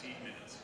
15 minutes.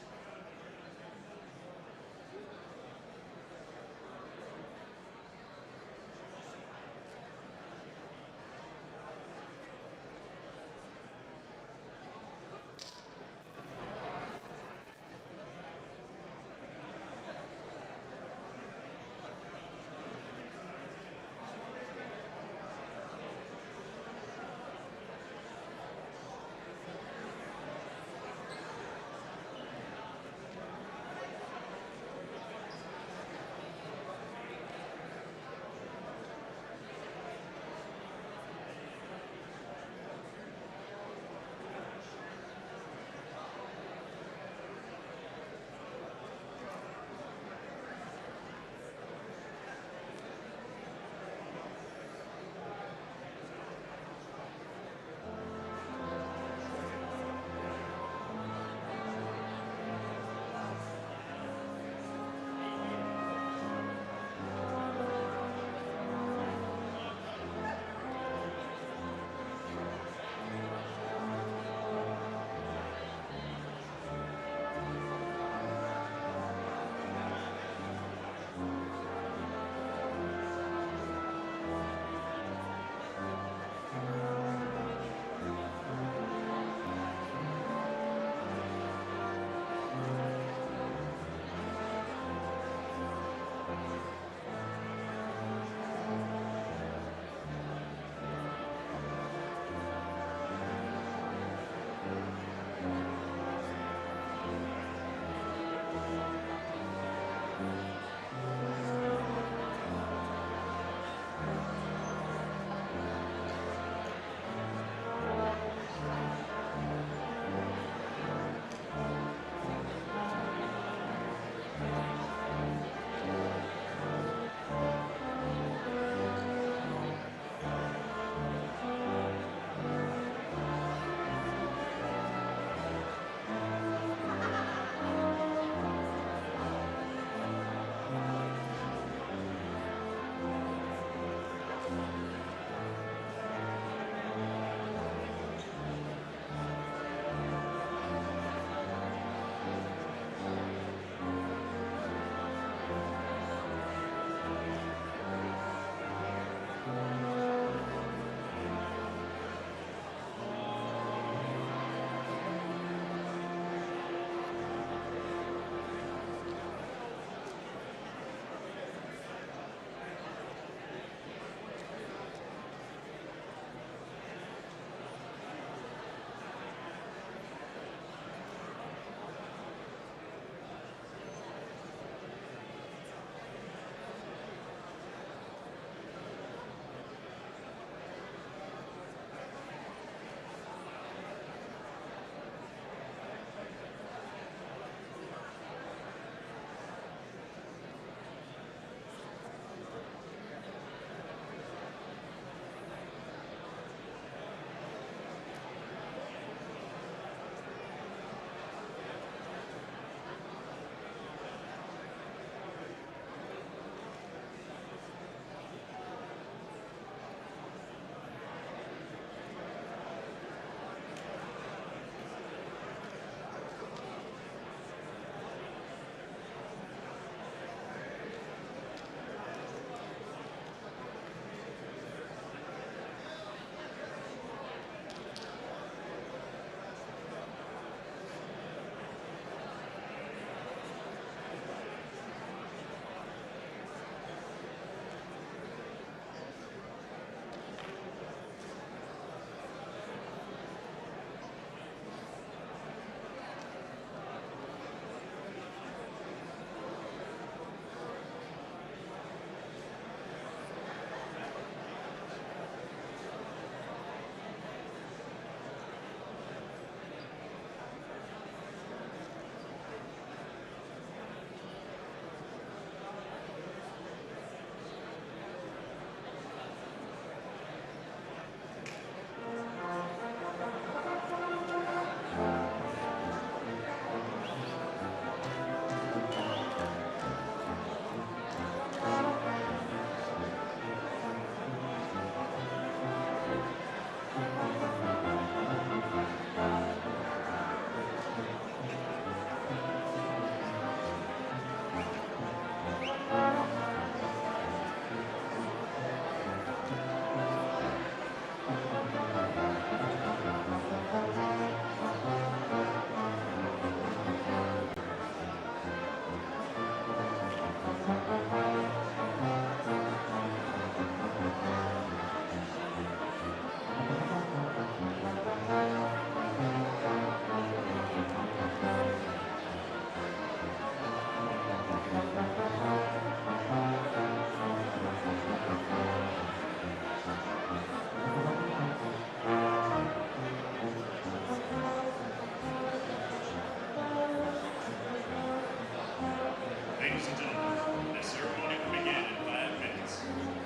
Ladies and gentlemen, the ceremony will begin in 5 minutes.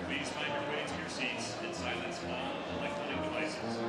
Please find your way to your seats and silence all electronic devices.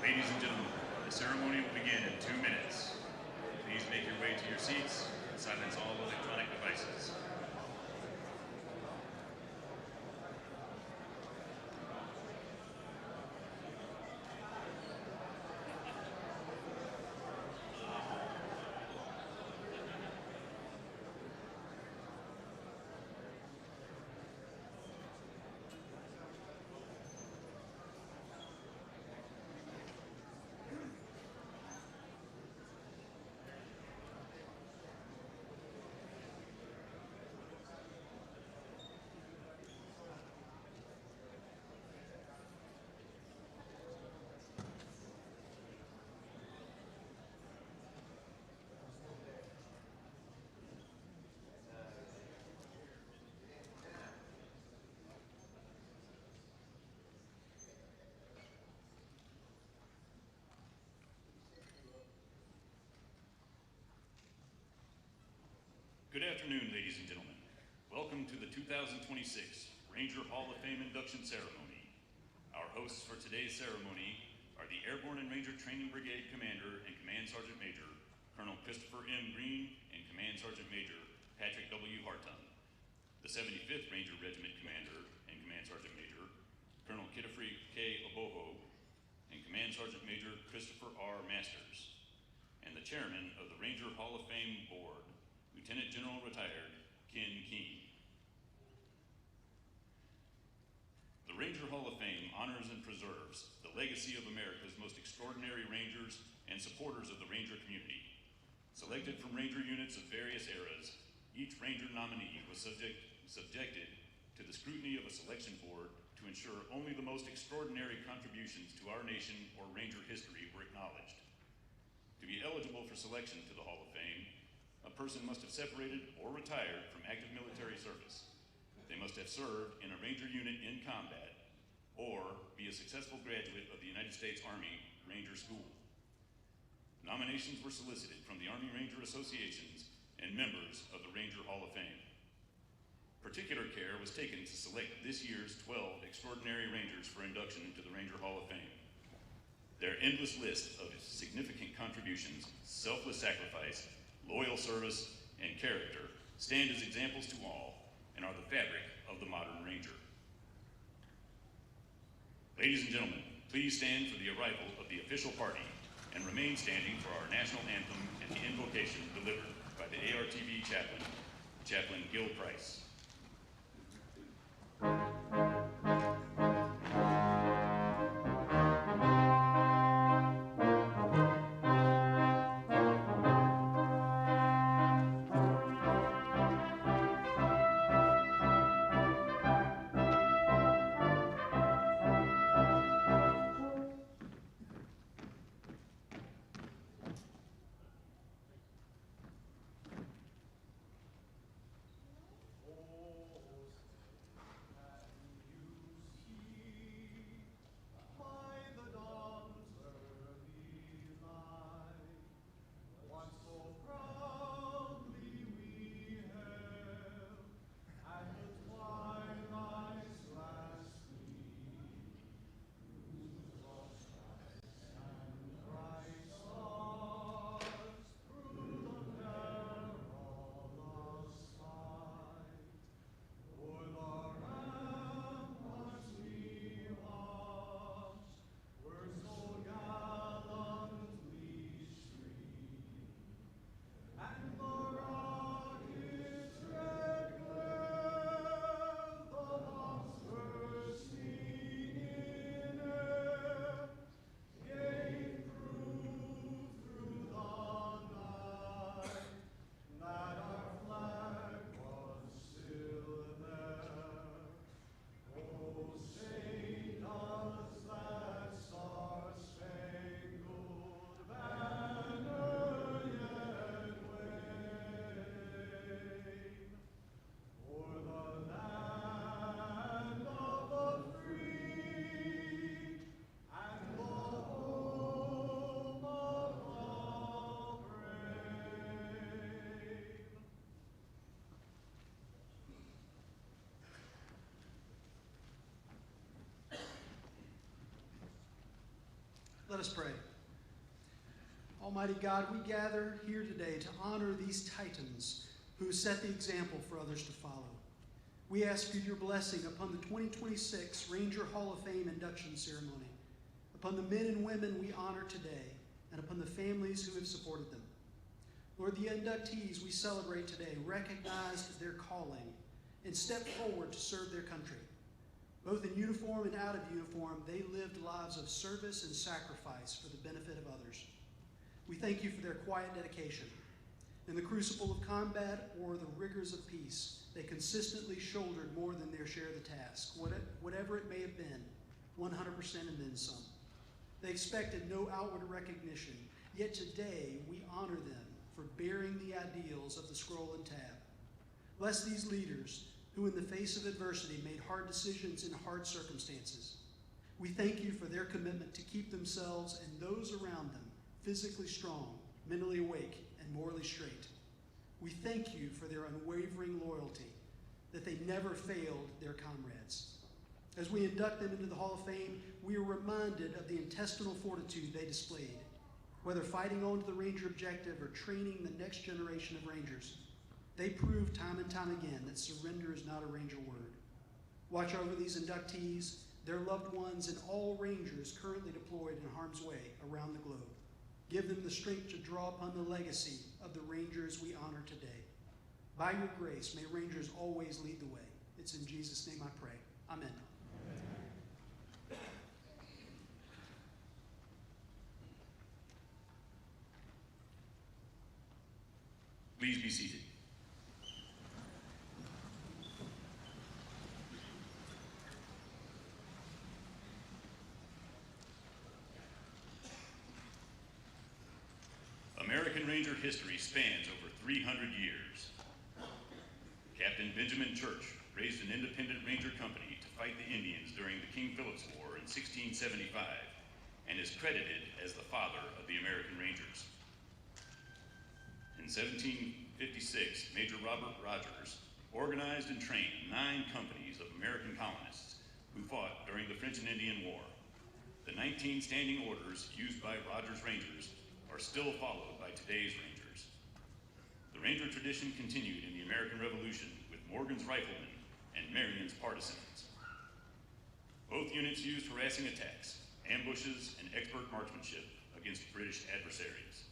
Ladies and gentlemen, the ceremony will begin in 2 minutes. Please make your way to your seats and silence all electronic devices. Good afternoon, ladies and gentlemen. Welcome to the 2026 Ranger Hall of Fame induction ceremony. Our hosts for today's ceremony are the Airborne and Ranger Training Brigade Commander and Command Sergeant Major, Colonel Christopher M. Green, and Command Sergeant Major Patrick W. Hartung. The 75th Ranger Regiment Commander and Command Sergeant Major, Colonel Kitafri K. Oboho, and Command Sergeant Major Christopher R. Masters, and the Chairman of the Ranger Hall of Fame Board, Lieutenant General Retired Ken Keene. The Ranger Hall of Fame honors and preserves the legacy of America's most extraordinary Rangers and supporters of the Ranger community. Selected from Ranger units of various eras, each Ranger nominee was subjected to the scrutiny of a selection board to ensure only the most extraordinary contributions to our nation or Ranger history were acknowledged. To be eligible for selection to the Hall of Fame, a person must have separated or retired from active military service. They must have served in a Ranger unit in combat or be a successful graduate of the United States Army Ranger School. Nominations were solicited from the Army Ranger Associations and members of the Ranger Hall of Fame. Particular care was taken to select this year's 12 extraordinary Rangers for induction into the Ranger Hall of Fame. Their endless list of significant contributions, selfless sacrifice, loyal service, and character stand as examples to all and are the fabric of the modern Ranger. Ladies and gentlemen, please stand for the arrival of the official party and remain standing for our national anthem and the invocation delivered by the ARTV chaplain, Chaplain Gil Price. Let us pray. Almighty God, we gather here today to honor these titans who set the example for others to follow. We ask for your blessing upon the 2026 Ranger Hall of Fame induction ceremony, upon the men and women we honor today, and upon the families who have supported them. Lord, the inductees we celebrate today recognized their calling and stepped forward to serve their country. Both in uniform and out of uniform, they lived lives of service and sacrifice for the benefit of others. We thank you for their quiet dedication. In the crucible of combat or the rigors of peace, they consistently shouldered more than their share of the task, whatever it may have been, 100% and then some. They expected no outward recognition, yet today we honor them for bearing the ideals of the scroll and tab. Bless these leaders who in the face of adversity made hard decisions in hard circumstances. We thank you for their commitment to keep themselves and those around them physically strong, mentally awake, and morally straight. We thank you for their unwavering loyalty, that they never failed their comrades. As we induct them into the Hall of Fame, we are reminded of the intestinal fortitude they displayed, whether fighting on to the Ranger objective or training the next generation of Rangers. They proved time and time again that surrender is not a Ranger word. Watch over these inductees, their loved ones, and all Rangers currently deployed in harm's way around the globe. Give them the strength to draw upon the legacy of the Rangers we honor today. By your grace, may Rangers always lead the way. It's in Jesus' name I pray. Amen. Please be seated. American Ranger history spans over 300 years. Captain Benjamin Church raised an independent Ranger company to fight the Indians during the King Philip's War in 1675 and is credited as the father of the American Rangers. In 1756, Major Robert Rogers organized and trained 9 companies of American colonists who fought during the French and Indian War. The 19 standing orders used by Rogers Rangers are still followed by today's Rangers. The Ranger tradition continued in the American Revolution with Morgan's Riflemen and Marion's Partisans. Both units used harassing attacks, ambushes, and expert marksmanship against British adversaries.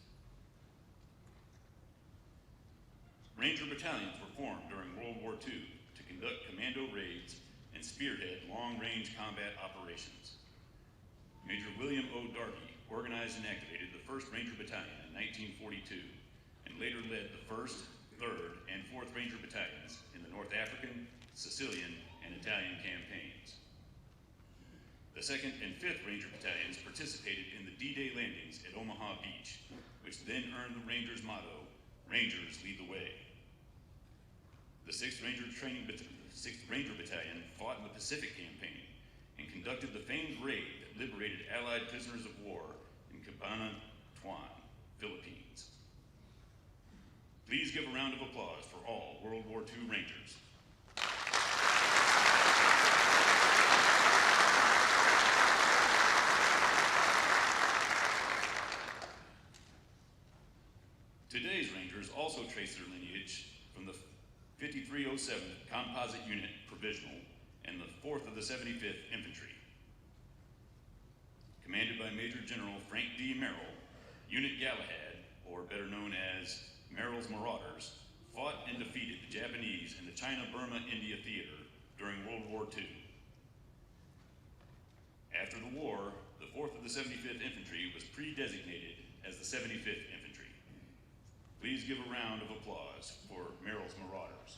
Ranger battalions were formed during World War II to conduct commando raids and spearhead long-range combat operations. Major William O. Darby organized and activated the 1st Ranger Battalion in 1942 and later led the 1st, 3rd, and 4th Ranger Battalions in the North African, Sicilian, and Italian campaigns. The 2nd and 5th Ranger Battalions participated in the D-Day landings at Omaha Beach, which then earned the Rangers' motto, Rangers Lead the Way. The 6th Ranger Battalion fought in the Pacific Campaign and conducted the famed raid that liberated Allied prisoners of war in Cabanatuan, Philippines. Please give a round of applause for all World War II Rangers. Today's Rangers also trace their lineage from the 5307th Composite Unit Provisional and the 4th of the 75th Infantry. Commanded by Major General Frank D. Merrill, Unit Galahad, or better known as Merrill's Marauders, fought and defeated the Japanese in the China-Burma-India theater during World War II. After the war, the 4th of the 75th Infantry was pre-designated as the 75th Infantry. Please give a round of applause for Merrill's Marauders.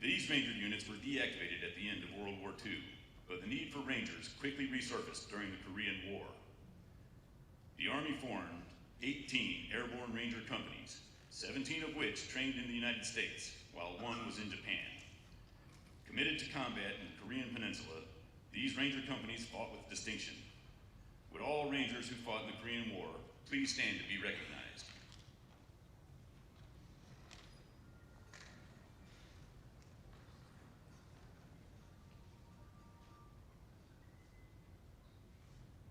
These Ranger units were deactivated at the end of World War II, but the need for Rangers quickly resurfaced during the Korean War. The Army formed 18 airborne Ranger companies, 17 of which trained in the United States, while 1 was in Japan. Committed to combat in the Korean Peninsula, these Ranger companies fought with distinction. Would all Rangers who fought in the Korean War please stand to be recognized?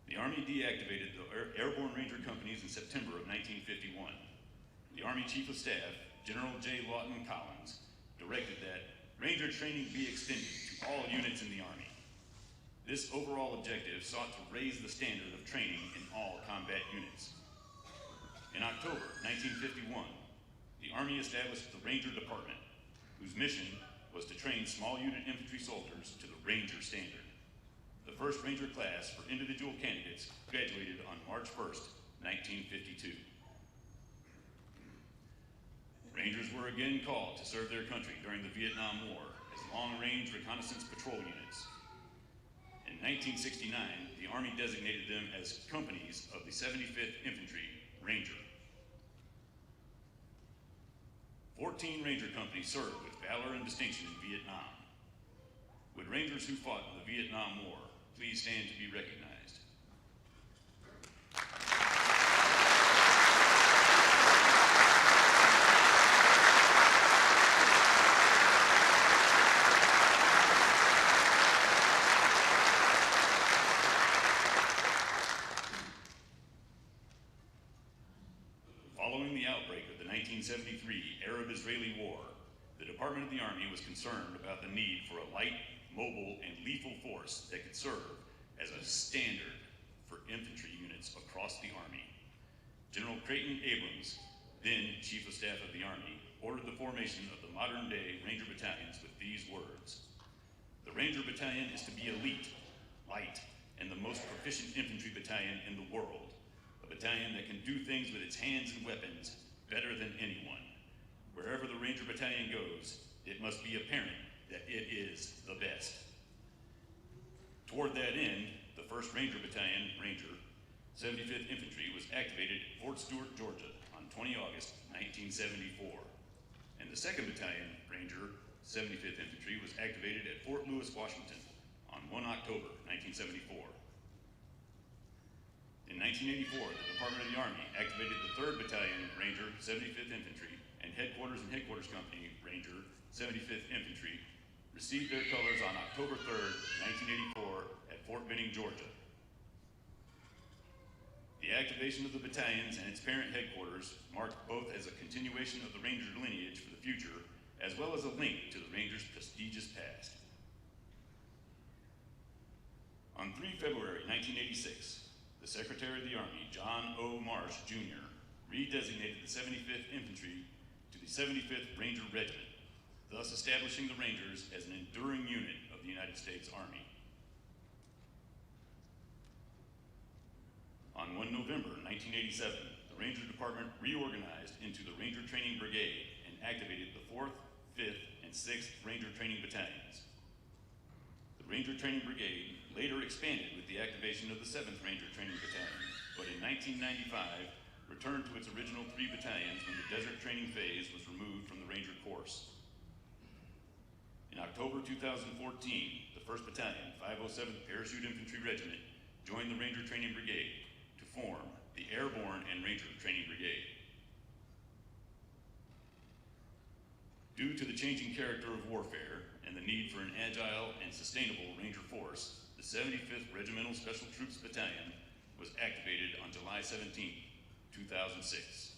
The Army deactivated the Airborne Ranger companies in September of 1951. The Army Chief of Staff, General J. Lawton Collins, directed that Ranger training be extended to all units in the Army. This overall objective sought to raise the standard of training in all combat units. In October 1951, the Army established the Ranger Department, whose mission was to train small unit infantry soldiers to the Ranger standard. The first Ranger class for individual candidates graduated on March 1st, 1952. Rangers were again called to serve their country during the Vietnam War as long-range reconnaissance patrol units. In 1969, the Army designated them as companies of the 75th Infantry Ranger. 14 Ranger companies served with valor and distinction in Vietnam. Would Rangers who fought in the Vietnam War Please stand to be recognized. Following the outbreak of the 1973 Arab-Israeli War, the Department of the Army was concerned about the need for a light, mobile, and lethal force that could serve as a standard for infantry units across the Army. General Creighton Abrams, then Chief of Staff of the Army, ordered the formation of the modern-day Ranger battalions with these words: "The Ranger Battalion is to be elite, light, and the most proficient infantry battalion in the world. A battalion that can do things with its hands and weapons better than anyone. Wherever the Ranger Battalion goes, it must be apparent that it is the best." Toward that end, the 1st Ranger Battalion, Ranger, 75th Infantry, was activated at Fort Stewart, Georgia on 20 August 1974. And the 2nd Battalion, Ranger, 75th Infantry, was activated at Fort Lewis, Washington on 1 October 1974. In 1984, the Department of the Army activated the 3rd Battalion, Ranger, 75th Infantry, and Headquarters and Headquarters Company, Ranger, 75th Infantry, received their colors on October 3rd, 1984 at Fort Benning, Georgia. The activation of the battalions and its parent headquarters marked both as a continuation of the Ranger lineage for the future, as well as a link to the Rangers' prestigious past. On 3 February 1986, the Secretary of the Army, John O. Marsh, Jr., redesignated the 75th Infantry to the 75th Ranger Regiment, thus establishing the Rangers as an enduring unit of the United States Army. On 1 November 1987, the Ranger Department reorganized into the Ranger Training Brigade and activated the 4th, 5th, and 6th Ranger Training Battalions. The Ranger Training Brigade later expanded with the activation of the 7th Ranger Training Battalion, but in 1995 returned to its original 3 battalions when the desert training phase was removed from the Ranger Course. In October 2014, the 1st Battalion, 507th Parachute Infantry Regiment, joined the Ranger Training Brigade to form the Airborne and Ranger Training Brigade. Due to the changing character of warfare and the need for an agile and sustainable Ranger force, the 75th Regimental Special Troops Battalion was activated on July 17, 2006.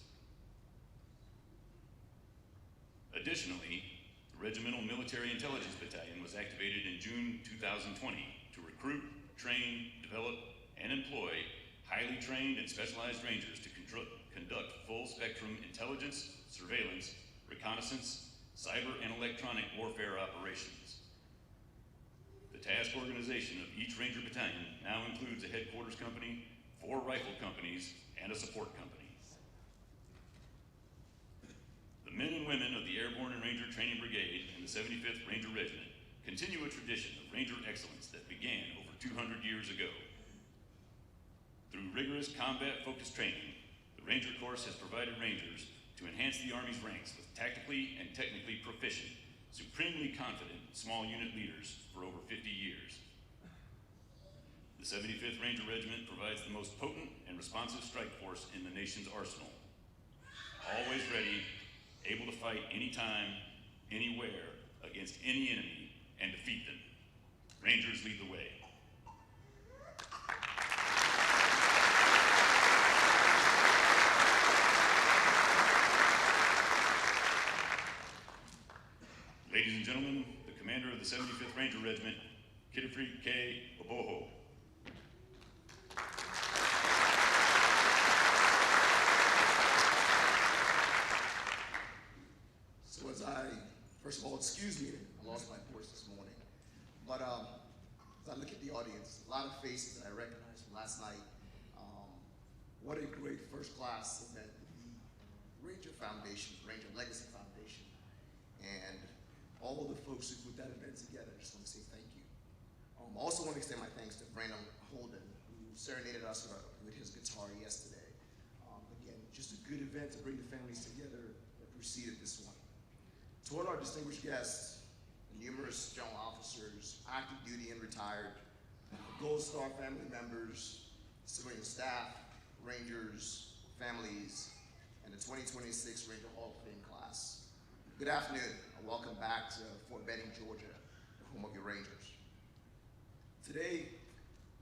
Additionally, the Regimental Military Intelligence Battalion was activated in June 2020 to recruit, train, develop, and employ highly trained and specialized Rangers to conduct full-spectrum intelligence, surveillance, reconnaissance, cyber and electronic warfare operations. The task organization of each Ranger Battalion now includes a headquarters company, 4 rifle companies, and a support company. The men and women of the Airborne and Ranger Training Brigade and the 75th Ranger Regiment continue a tradition of Ranger excellence that began over 200 years ago. Through rigorous combat-focused training, the Ranger Course has provided Rangers to enhance the Army's ranks with tactically and technically proficient, supremely confident small unit leaders for over 50 years. The 75th Ranger Regiment provides the most potent and responsive strike force in the nation's arsenal. Always ready, able to fight anytime, anywhere, against any enemy, and defeat them. Rangers lead the way. Ladies and gentlemen, the commander of the 75th Ranger Regiment, Kitafri K. Oboho. So first of all, excuse me, I lost my voice this morning. But as I look at the audience, a lot of faces that I recognize from last night. What a great first class event, the Ranger Foundation, Ranger Legacy Foundation, and all of the folks who put that event together. I just want to say thank you. I also want to extend my thanks to Brandon Holden, who serenaded us with his guitar yesterday. Again, just a good event to bring the families together that preceded this one. To all our distinguished guests, numerous general officers, active duty and retired, Gold Star family members, civilian staff, Rangers, families, and the 2026 Ranger Hall of Fame class. Good afternoon, and welcome back to Fort Benning, Georgia, the home of your Rangers. Today,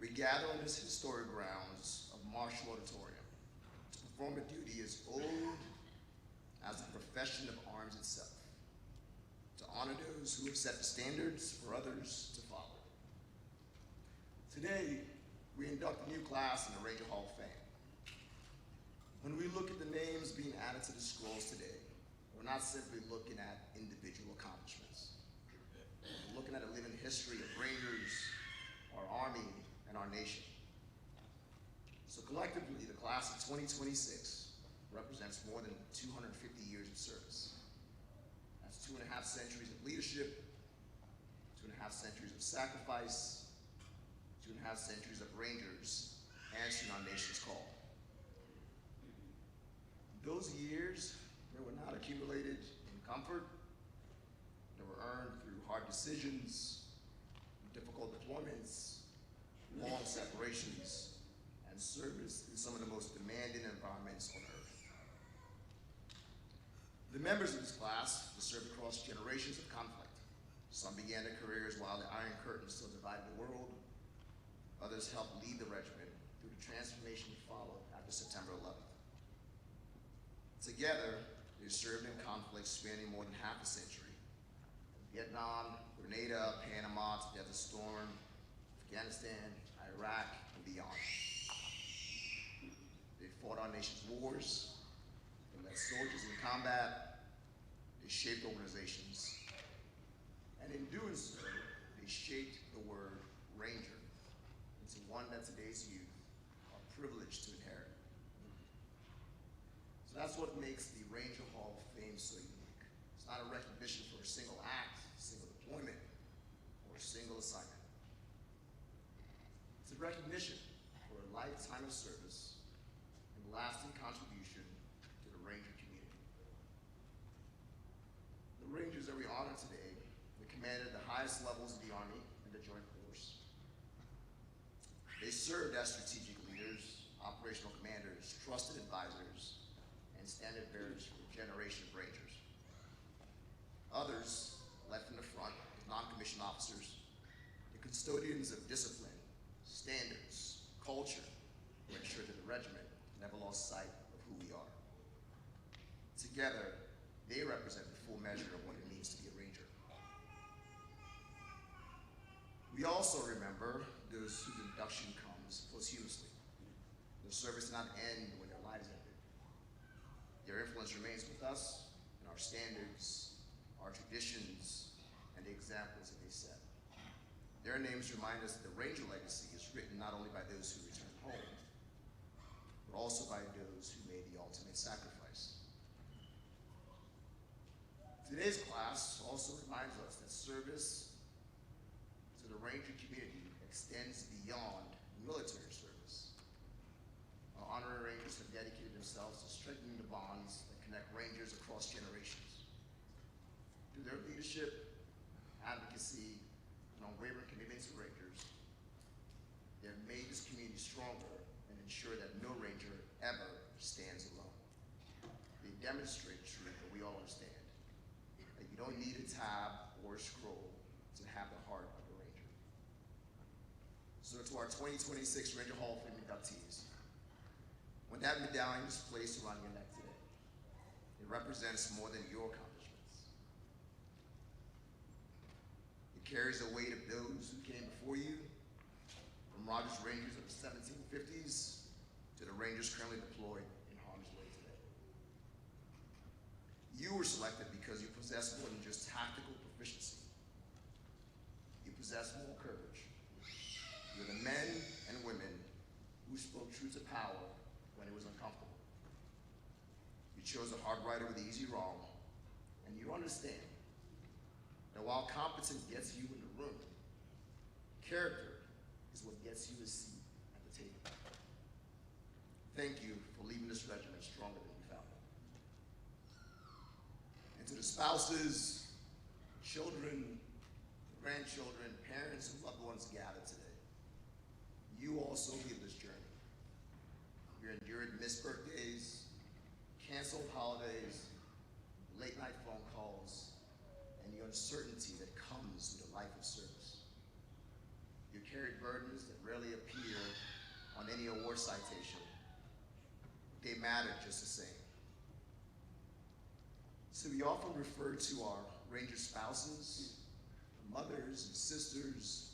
we gather on this historic grounds of Marshall Auditorium to perform a duty as old as the profession of arms itself, to honor those who have set the standards for others to follow. Today, we induct a new class in the Ranger Hall of Fame. When we look at the names being added to the scrolls today, we're not simply looking at individual accomplishments. We're looking at a living history of Rangers, our Army, and our nation. So collectively, the class of 2026 represents more than 250 years of service. That's 2.5 centuries of leadership, 2.5 centuries of sacrifice, 2.5 centuries of Rangers answering our nation's call. Those years, they were not accumulated in comfort. They were earned through hard decisions, difficult deployments, long separations, and service in some of the most demanding environments on earth. The members of this class have served across generations of conflict. Some began their careers while the Iron Curtain still divided the world. Others helped lead the regiment through the transformation that followed after September 11th. Together, they served in conflicts spanning more than half a century. Vietnam, Grenada, Panama, to Desert Storm, Afghanistan, Iraq, and beyond. They fought our nation's wars, they led soldiers in combat, they shaped organizations, and in doing so, they shaped the word Ranger into one that today's youth are privileged to inherit. So that's what makes the Ranger Hall of Fame so unique. It's not a recognition for a single act, a single deployment, or a single assignment. It's a recognition for a lifetime of service and lasting contribution to the Ranger community. The Rangers that we honor today, they commanded the highest levels of the Army and the Joint Force. They served as strategic leaders, operational commanders, trusted advisors, and standard bearers for a generation of Rangers. Others led from the front as non-commissioned officers, the custodians of discipline, standards, culture, who ensured that the regiment never lost sight of who we are. Together, they represent the full measure of what it means to be a Ranger. We also remember those whose induction comes posthumously. Their service did not end when their lives ended. Their influence remains with us in our standards, our traditions, and the examples that they set. Their names remind us that the Ranger legacy is written not only by those who return home, but also by those who made the ultimate sacrifice. Today's class also reminds us that service to the Ranger community extends beyond military service. Our honorary Rangers have dedicated themselves to strengthening the bonds that connect Rangers across generations. Through their leadership, advocacy, and unwavering commitment to Rangers, they have made this community stronger and ensure that no Ranger ever stands alone. They demonstrate truth that we all understand, that you don't need a tab or a scroll to have the heart of a Ranger. So to our 2026 Ranger Hall of Fame inductees, when that medallion is placed around your neck today, it represents more than your accomplishments. It carries the weight of those who came before you, from Rogers Rangers of the 1750s to the Rangers currently deployed in harm's way today. You were selected because you possess more than just tactical proficiency. You possess moral courage. You're the men and women who spoke truth to power when it was uncomfortable. You chose the hard right over the easy wrong, and you understand that while competence gets you in the room, character is what gets you a seat at the table. Thank you for leaving this regiment stronger than you found it. And to the spouses, children, grandchildren, parents, and loved ones gathered today, you also lead this journey. You endured missed birthdays, canceled holidays, late night phone calls, and the uncertainty that comes with a life of service. You carried burdens that rarely appear on any award citation. They mattered just the same. So we often refer to our Ranger spouses, mothers and sisters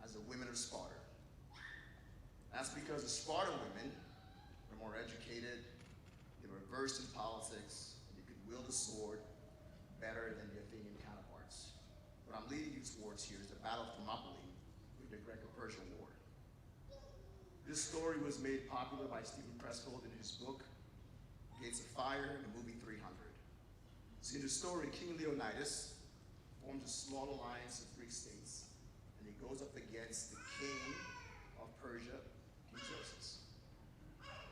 as the women of Sparta. That's because the Spartan women were more educated, they were versed in politics, and they could wield the sword better than the Athenian counterparts. What I'm leading you towards here is the Battle of Thermopylae during the Greco-Persian War. This story was made popular by Stephen Pressfield in his book, Gates of Fire, and the movie 300. See, in the story, King Leonidas forms a small alliance of Greek states, and he goes up against the king of Persia, King Xerxes.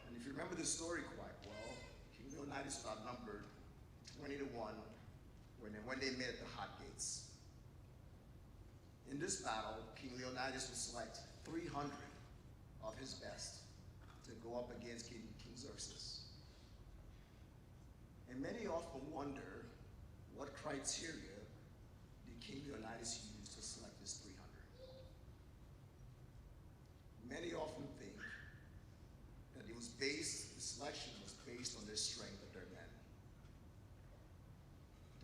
And if you remember the story quite well, King Leonidas was outnumbered 20-1 when they met at the Hot Gates. In this battle, King Leonidas would select 300 of his best to go up against King Xerxes. And many often wonder what criteria did King Leonidas use to select his 300. Many often think that the selection was based on the strength of their men.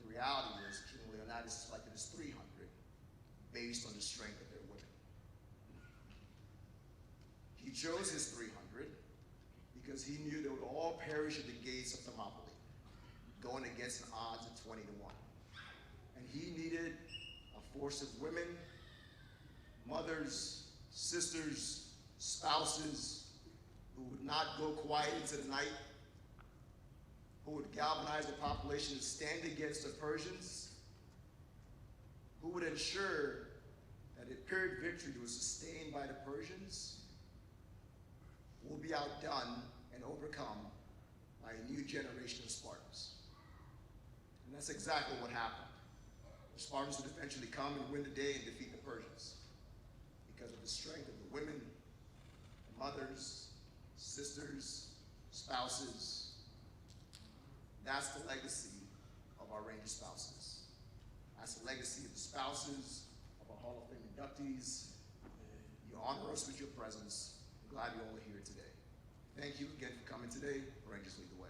The reality is King Leonidas selected his 300 based on the strength of their women. He chose his 300 because he knew they would all perish at the gates of Thermopylae, going against an odds of 20-1. And he needed a force of women, mothers, sisters, spouses, who would not go quiet into the night, who would galvanize the population to stand against the Persians, who would ensure that a Pyrrhic victory was sustained by the Persians will be outdone and overcome by a new generation of Spartans. And that's exactly what happened. The Spartans would eventually come and win the day and defeat the Persians because of the strength of the women, the mothers, sisters, spouses. That's the legacy of our Ranger spouses. That's the legacy of the spouses of our Hall of Fame inductees. You honor us with your presence. I'm glad you're all here today. Thank you again for coming today. Rangers lead the way.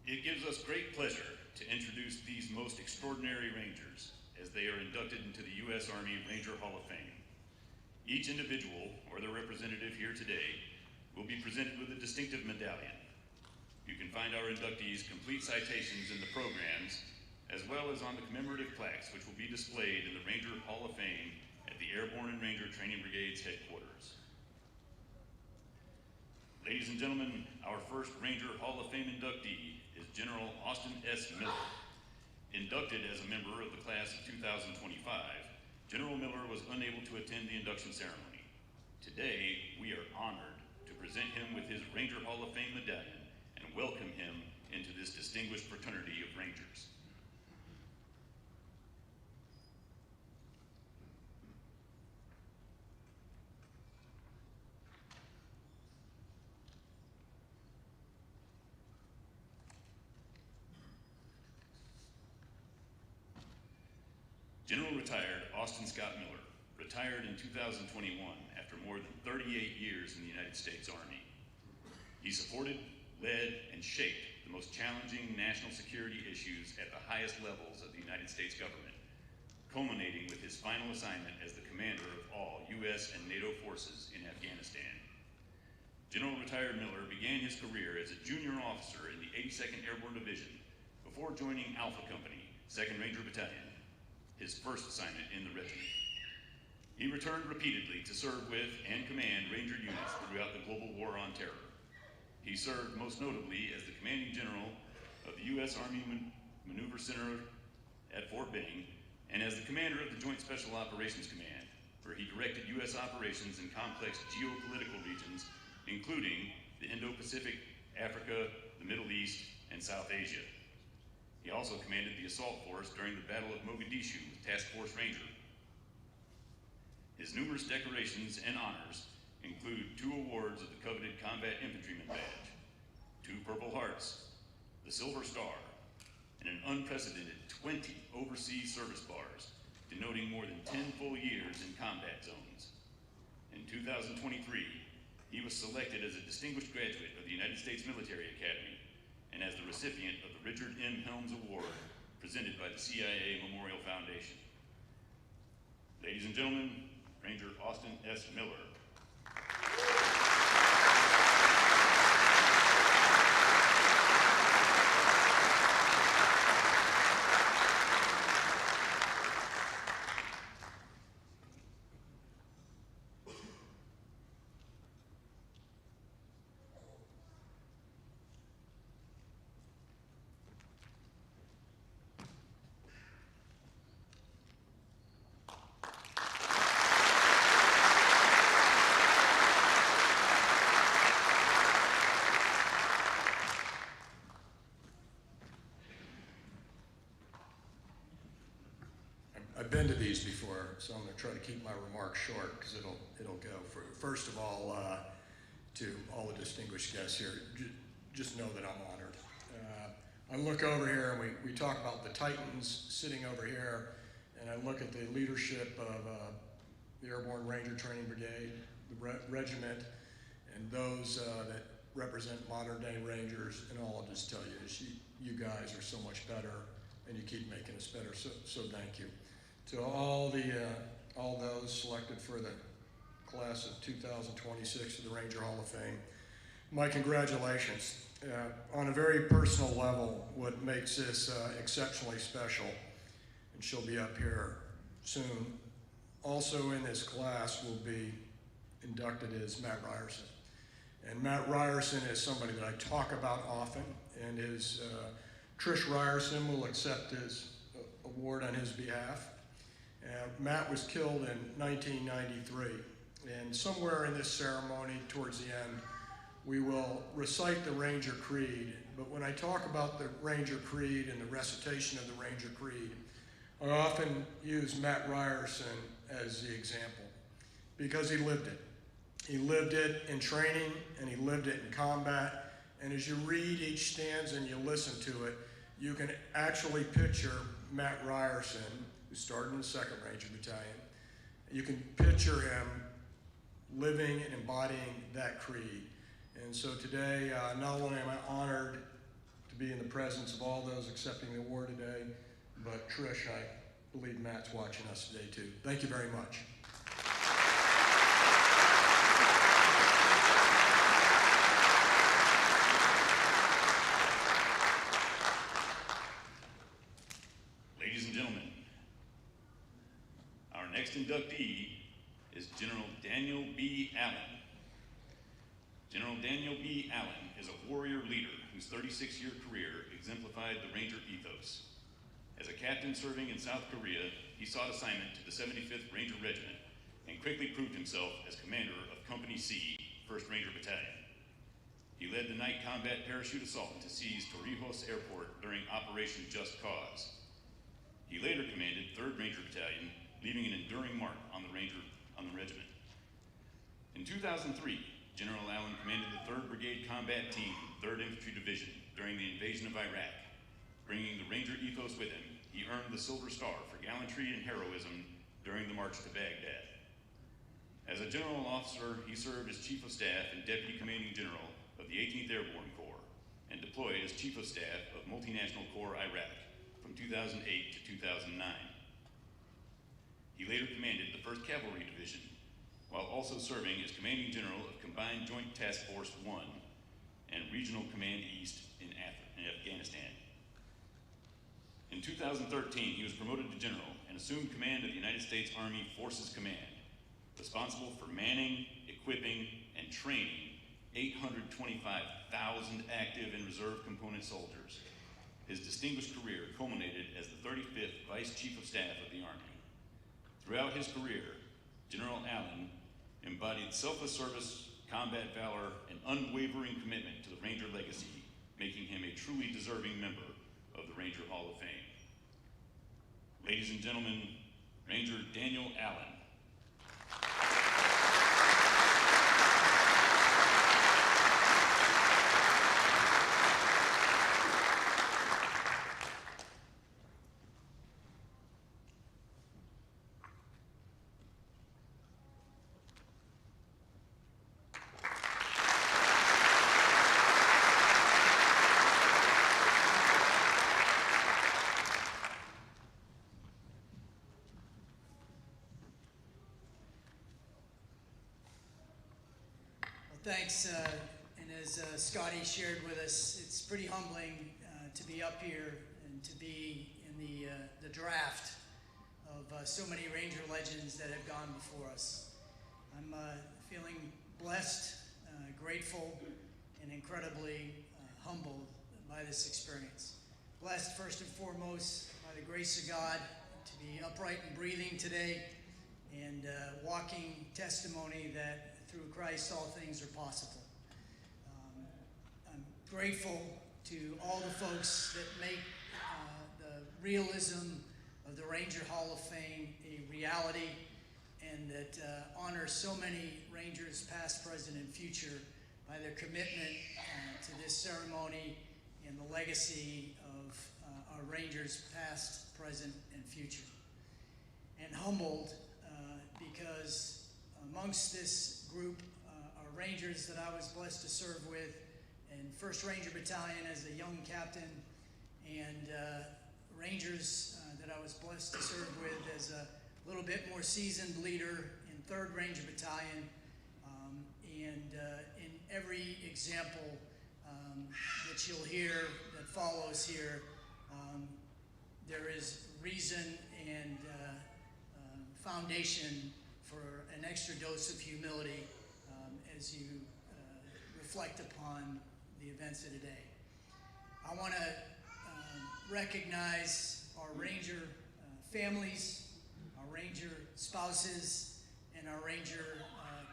It gives us great pleasure to introduce these most extraordinary Rangers as they are inducted into the U.S. Army Ranger Hall of Fame. Each individual, or their representative here today, will be presented with a distinctive medallion. You can find our inductees' complete citations in the programs, as well as on the commemorative plaques, which will be displayed in the Ranger Hall of Fame at the Airborne and Ranger Training Brigade's headquarters. Ladies and gentlemen, our first Ranger Hall of Fame inductee is General Austin S. Miller. Inducted as a member of the class of 2025, General Miller was unable to attend the induction ceremony. Today, we are honored to present him with his Ranger Hall of Fame medallion and welcome him into this distinguished fraternity of Rangers. General Retired Austin Scott Miller retired in 2021 after more than 38 years in the United States Army. He supported, led, and shaped the most challenging national security issues at the highest levels of the United States government, culminating with his final assignment as the commander of all U.S. and NATO forces in Afghanistan. General Retired Miller began his career as a junior officer in the 82nd Airborne Division before joining Alpha Company, 2nd Ranger Battalion, his first assignment in the regiment. He returned repeatedly to serve with and command Ranger units throughout the global war on terror. He served most notably as the commanding general of the U.S. Army Maneuver Center at Fort Benning and as the commander of the Joint Special Operations Command, where he directed U.S. operations in complex geopolitical regions, including the Indo-Pacific, Africa, the Middle East, and South Asia. He also commanded the assault force during the Battle of Mogadishu with Task Force Ranger. His numerous decorations and honors include 2 awards of the coveted Combat Infantryman Badge, 2 Purple Hearts, the Silver Star, and an unprecedented 20 overseas service bars, denoting more than 10 full years in combat zones. In 2023, he was selected as a distinguished graduate of the United States Military Academy and as the recipient of the Richard M. Helms Award presented by the CIA Memorial Foundation. Ladies and gentlemen, Ranger Austin S. Miller. I've been to these before, so I'm going to try to keep my remarks short because it'll go for. First of all, to all the distinguished guests here, just know that I'm honored. I look over here and we talk about the Titans sitting over here, and I look at the leadership of the Airborne Ranger Training Brigade, the regiment, and those that represent modern day Rangers, and all I'll just tell you is you guys are so much better, and you keep making us better, so thank you. To all those selected for the class of 2026 of the Ranger Hall of Fame, my congratulations. On a very personal level, what makes this exceptionally special, and she'll be up here soon, also in this class will be inducted is Matt Ryerson. And Matt Ryerson is somebody that I talk about often, and Trish Ryerson will accept his award on his behalf. Matt was killed in 1993, and somewhere in this ceremony, towards the end, we will recite the Ranger Creed. But when I talk about the Ranger Creed and the recitation of the Ranger Creed, I often use Matt Ryerson as the example because he lived it. He lived it in training and he lived it in combat. And as you read each stanza and you listen to it, you can actually picture Matt Ryerson, who started in the 2nd Ranger Battalion. You can picture him living and embodying that creed. And so today, not only am I honored to be in the presence of all those accepting the award today, but Trish, I believe Matt's watching us today too. Thank you very much. Ladies and gentlemen, our next inductee is General Daniel B. Allen. General Daniel B. Allen is a warrior leader whose 36-year career exemplified the Ranger ethos. As a captain serving in South Korea, he sought assignment to the 75th Ranger Regiment and quickly proved himself as commander of Company C, 1st Ranger Battalion. He led the night combat parachute assault to seize Torrijos Airport during Operation Just Cause. He later commanded 3rd Ranger Battalion, leaving an enduring mark on the regiment. In 2003, General Allen commanded the 3rd Brigade Combat Team, 3rd Infantry Division, during the invasion of Iraq. Bringing the Ranger ethos with him, he earned the Silver Star for gallantry and heroism during the march to Baghdad. As a general officer, he served as Chief of Staff and Deputy Commanding General of the 18th Airborne Corps, and deployed as Chief of Staff of Multinational Corps Iraq from 2008 to 2009. He later commanded the 1st Cavalry Division, while also serving as Commanding General of Combined Joint Task Force 1 and Regional Command East in Afghanistan. In 2013, he was promoted to General and assumed command of the United States Army Forces Command, responsible for manning, equipping, and training 825,000 active and reserve component soldiers. His distinguished career culminated as the 35th Vice Chief of Staff of the Army. Throughout his career, General Allen embodied selfless service, combat valor, and unwavering commitment to the Ranger legacy, making him a truly deserving member of the Ranger Hall of Fame. Ladies and gentlemen, Ranger Daniel Allen. Thanks, and as Scotty shared with us, it's pretty humbling to be up here and to be in the draft of so many Ranger legends that have gone before us. I'm feeling blessed, grateful, and incredibly humbled by this experience. Blessed first and foremost by the grace of God to be upright and breathing today and walking testimony that through Christ, all things are possible. I'm grateful to all the folks that make the realism of the Ranger Hall of Fame a reality and that honor so many Rangers past, present, and future by their commitment to this ceremony and the legacy of our Rangers past, present, and future. And humbled because amongst this group are Rangers that I was blessed to serve with in 1st Ranger Battalion as a young captain, and Rangers that I was blessed to serve with as a little bit more seasoned leader in 3rd Ranger Battalion, and in every example that you'll hear that follows here, there is reason and foundation for an extra dose of humility as you reflect upon the events of today. I want to recognize our Ranger families, our Ranger spouses, and our Ranger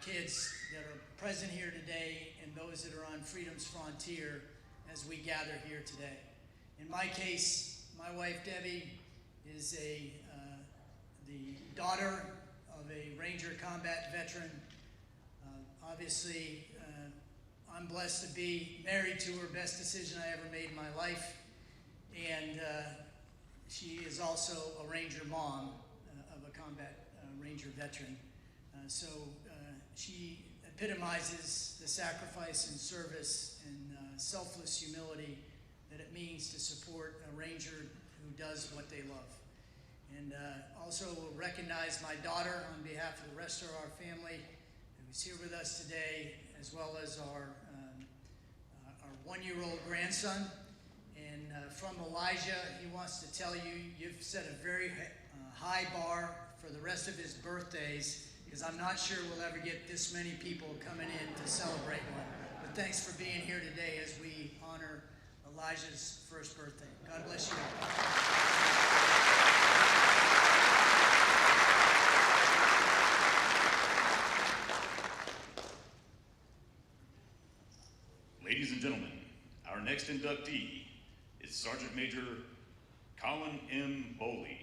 kids that are present here today and those that are on Freedom's Frontier as we gather here today. In my case, my wife Debbie is the daughter of a Ranger combat veteran. Obviously, I'm blessed to be married to her, best decision I ever made in my life. And she is also a Ranger mom of a combat Ranger veteran. So she epitomizes the sacrifice and service and selfless humility that it means to support a Ranger who does what they love. And also recognize my daughter on behalf of the rest of our family who's here with us today, as well as our 1-year-old grandson. And from Elijah, he wants to tell you, you've set a very high bar for the rest of his birthdays, because I'm not sure we'll ever get this many people coming in to celebrate one. But thanks for being here today as we honor Elijah's first birthday. God bless you all. Ladies and gentlemen, our next inductee is Sergeant Major Colin M. Boley.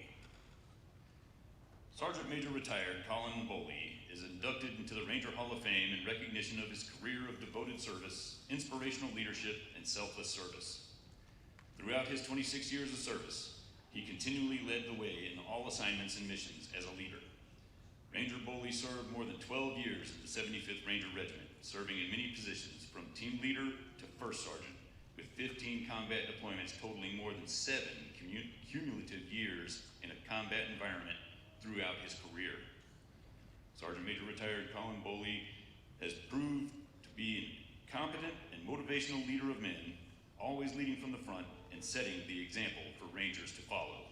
Sergeant Major retired Colin Boley is inducted into the Ranger Hall of Fame in recognition of his career of devoted service, inspirational leadership, and selfless service. Throughout his 26 years of service, he continually led the way in all assignments and missions as a leader. Ranger Boley served more than 12 years in the 75th Ranger Regiment, serving in many positions from team leader to first sergeant, with 15 combat deployments totaling more than 7 cumulative years in a combat environment throughout his career. Sergeant Major retired Colin Boley has proved to be a competent and motivational leader of men, always leading from the front and setting the example for Rangers to follow.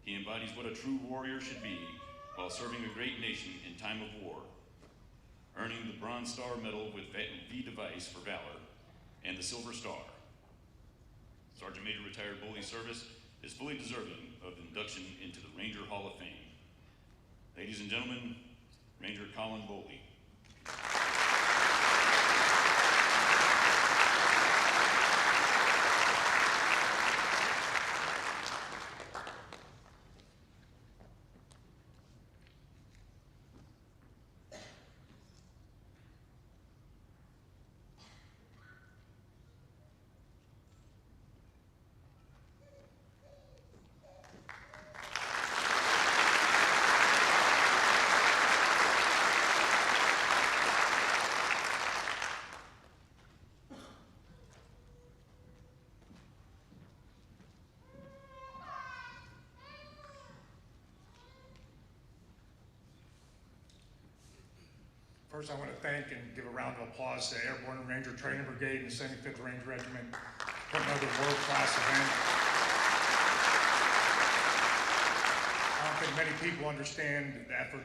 He embodies what a true warrior should be while serving a great nation in time of war, earning the Bronze Star Medal with V device for valor and the Silver Star. Sergeant Major retired Boley's service is fully deserving of induction into the Ranger Hall of Fame. Ladies and gentlemen, Ranger Colin Boley. First, I want to thank and give a round of applause to Airborne Ranger Training Brigade and 75th Ranger Regiment for putting another world-class event. I don't think many people understand the effort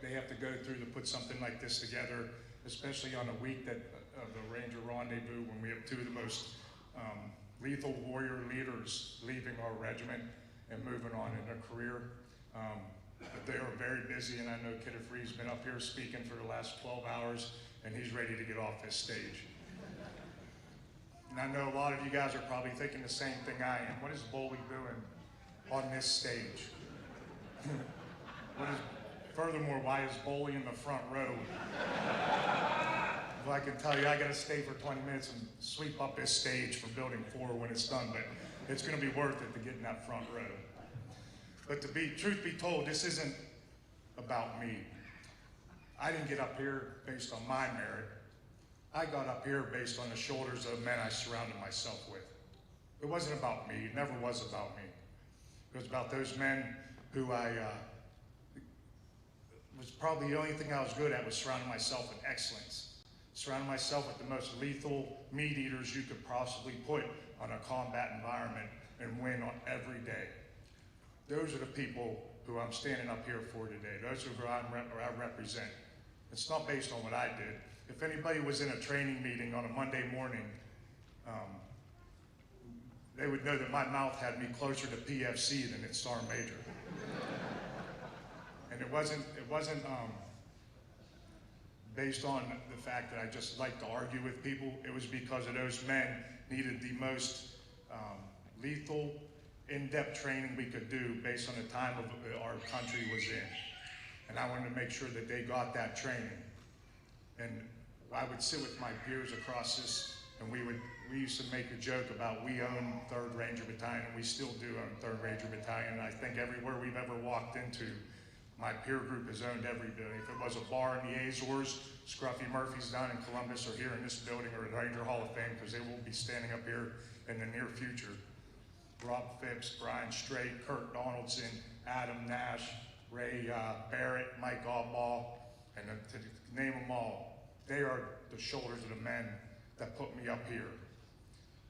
they have to go through to put something like this together, especially on a week of the Ranger Rendezvous when we have two of the most lethal warrior leaders leaving our regiment and moving on in their career. But they are very busy, and I know Kidder Free's been up here speaking for the last 12 hours, and he's ready to get off this stage. And I know a lot of you guys are probably thinking the same thing I am. What is Boley doing on this stage? Furthermore, why is Boley in the front row? Well, I can tell you, I gotta stay for 20 minutes and sweep up this stage for Building 4 when it's done, but it's gonna be worth it to get in that front row. But truth be told, this isn't about me. I didn't get up here based on my merit. I got up here based on the shoulders of men I surrounded myself with. It wasn't about me, it never was about me. It was about those men who was probably the only thing I was good at was surrounding myself with excellence. Surrounding myself with the most lethal meat eaters you could possibly put on a combat environment and win on every day. Those are the people who I'm standing up here for today. Those are who I represent. It's not based on what I did. If anybody was in a training meeting on a Monday morning, they would know that my mouth had me closer to PFC than its Sergeant Major. And it wasn't based on the fact that I just like to argue with people. It was because of those men needed the most lethal, in-depth training we could do based on the time of our country was in. And I wanted to make sure that they got that training. And I would sit with my peers across this, and we used to make a joke about we own 3rd Ranger Battalion, and we still do own 3rd Ranger Battalion. And I think everywhere we've ever walked into, my peer group has owned every building. If it was a bar in the Azores, Scruffy Murphy's down in Columbus, or here in this building, or the Ranger Hall of Fame, because they will be standing up here in the near future. Rob Phipps, Brian Strait, Kurt Donaldson, Adam Nash, Ray Barrett, Mike Albaugh, and to name them all, they are the shoulders of the men that put me up here.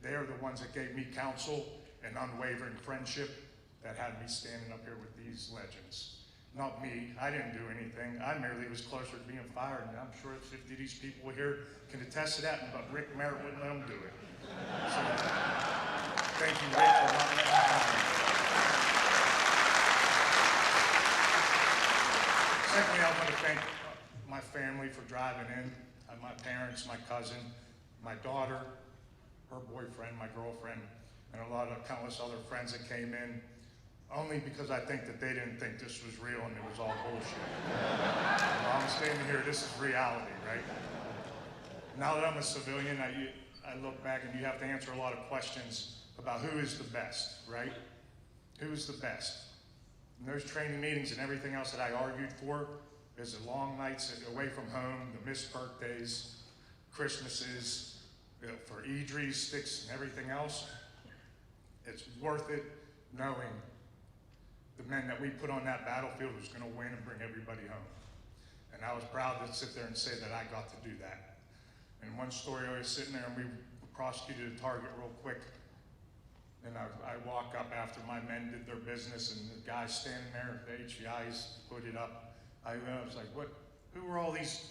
They are the ones that gave me counsel and unwavering friendship that had me standing up here with these legends. Not me, I didn't do anything. I merely was closer to being fired, and I'm sure that 50 of these people here can attest to that, but Rick Merritt wouldn't let them do it. So, thank you, Rick, for not letting me fire. Secondly, I want to thank my family for driving in, my parents, my cousin, my daughter, her boyfriend, my girlfriend, and a lot of countless other friends that came in, only because I think that they didn't think this was real and it was all bullshit. While I'm standing here, this is reality, right? Now that I'm a civilian, I look back and you have to answer a lot of questions about who is the best, right? Who is the best? In those training meetings and everything else that I argued for, is the long nights away from home, the missed birthdays, Christmases, for Idris, sticks, and everything else. It's worth it knowing the men that we put on that battlefield was going to win and bring everybody home. And I was proud to sit there and say that I got to do that. And one story, I was sitting there and we prosecuted a target real quick. And I walk up after my men did their business, and the guy's standing there, the HVI's put it up. I was like, what? Who are all these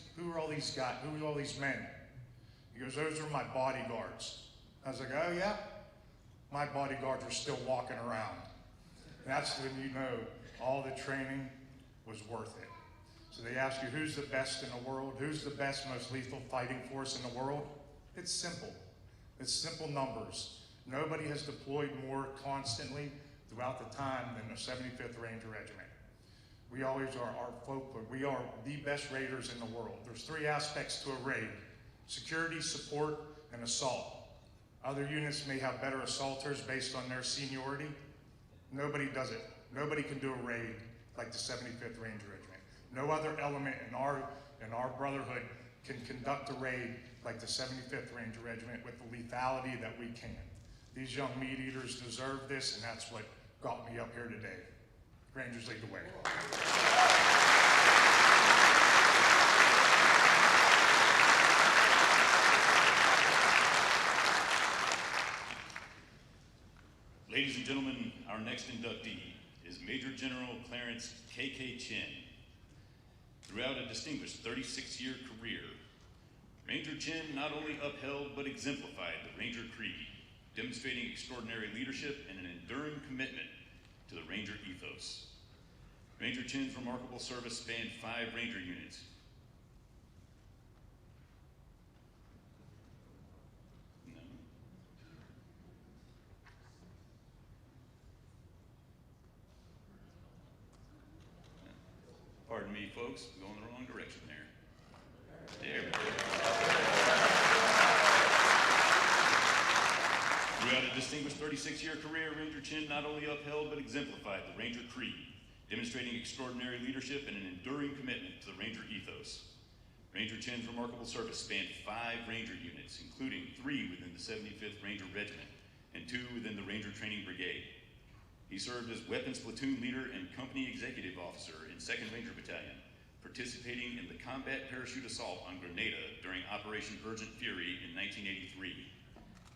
guys? Who are all these men? He goes, those are my bodyguards. I was like, oh yeah? My bodyguards are still walking around. And that's when you know all the training was worth it. So they ask you, who's the best in the world? Who's the best, most lethal fighting force in the world? It's simple. It's simple numbers. Nobody has deployed more constantly throughout the time than the 75th Ranger Regiment. We always are our folklore. We are the best raiders in the world. There's 3 aspects to a raid: security, support, and assault. Other units may have better assaulters based on their seniority. Nobody does it. Nobody can do a raid like the 75th Ranger Regiment. No other element in our brotherhood can conduct a raid like the 75th Ranger Regiment with the lethality that we can. These young meat eaters deserve this, and that's what got me up here today. Rangers lead the way. next inductee is Major General Clarence K.K. Chin. Throughout a distinguished 36-year career, Ranger Chin not only upheld but exemplified the Ranger Creed, demonstrating extraordinary leadership and an enduring commitment to the Ranger ethos. Ranger Chin's remarkable service spanned 5 Ranger units. No. Pardon me, folks, I'm going the wrong direction there. There we go. Throughout a distinguished 36-year career, Ranger Chin not only upheld but exemplified the Ranger Creed, demonstrating extraordinary leadership and an enduring commitment to the Ranger ethos. Ranger Chin's remarkable service spanned 5 Ranger units, including 3 within the 75th Ranger Regiment and 2 within the Ranger Training Brigade. He served as weapons platoon leader and company executive officer in 2nd Ranger Battalion, participating in the combat parachute assault on Grenada during Operation Urgent Fury in 1983.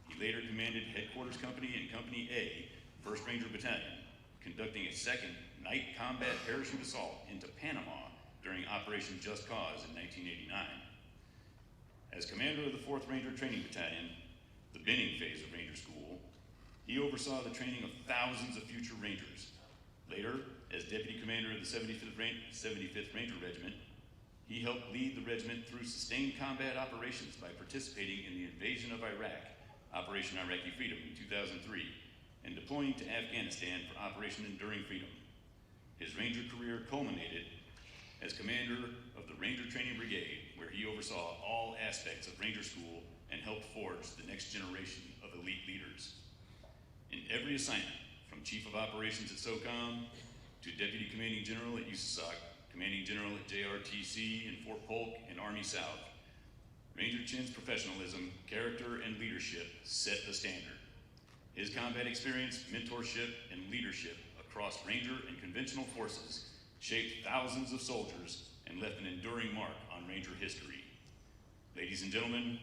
He later commanded Headquarters Company and Company A, 1st Ranger Battalion, conducting a 2nd night combat parachute assault into Panama during Operation Just Cause in 1989. As commander of the 4th Ranger Training Battalion, the Benning phase of Ranger School, he oversaw the training of thousands of future Rangers. Later, as deputy commander of the 75th Ranger Regiment, he helped lead the regiment through sustained combat operations by participating in the invasion of Iraq, Operation Iraqi Freedom in 2003, and deploying to Afghanistan for Operation Enduring Freedom. His Ranger career culminated as commander of the Ranger Training Brigade, where he oversaw all aspects of Ranger School and helped forge the next generation of elite leaders. In every assignment, from Chief of Operations at SOCOM to Deputy Commanding General at USASOC, Commanding General at JRTC and Fort Polk and Army South, Ranger Chin's professionalism, character, and leadership set the standard. His combat experience, mentorship, and leadership across Ranger and conventional forces shaped thousands of soldiers and left an enduring mark on Ranger history. Ladies and gentlemen,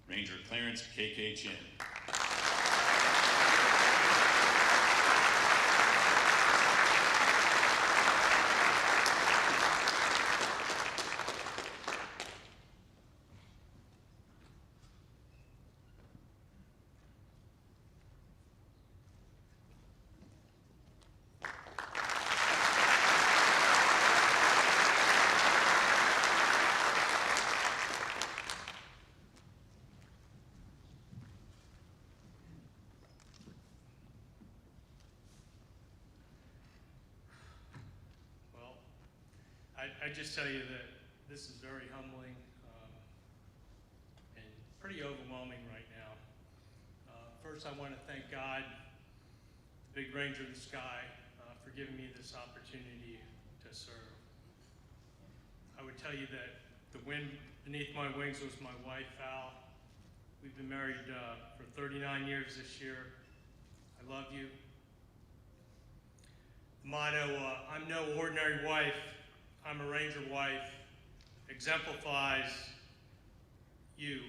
Ranger Clarence K.K. Chin. I just tell you that this is very humbling and pretty overwhelming right now. First, I want to thank God, the big Ranger in the sky, for giving me this opportunity to serve. I would tell you that the wind beneath my wings was my wife, Val. We've been married for 39 years this year. I love you. The motto, I'm no ordinary wife, I'm a Ranger wife, exemplifies you.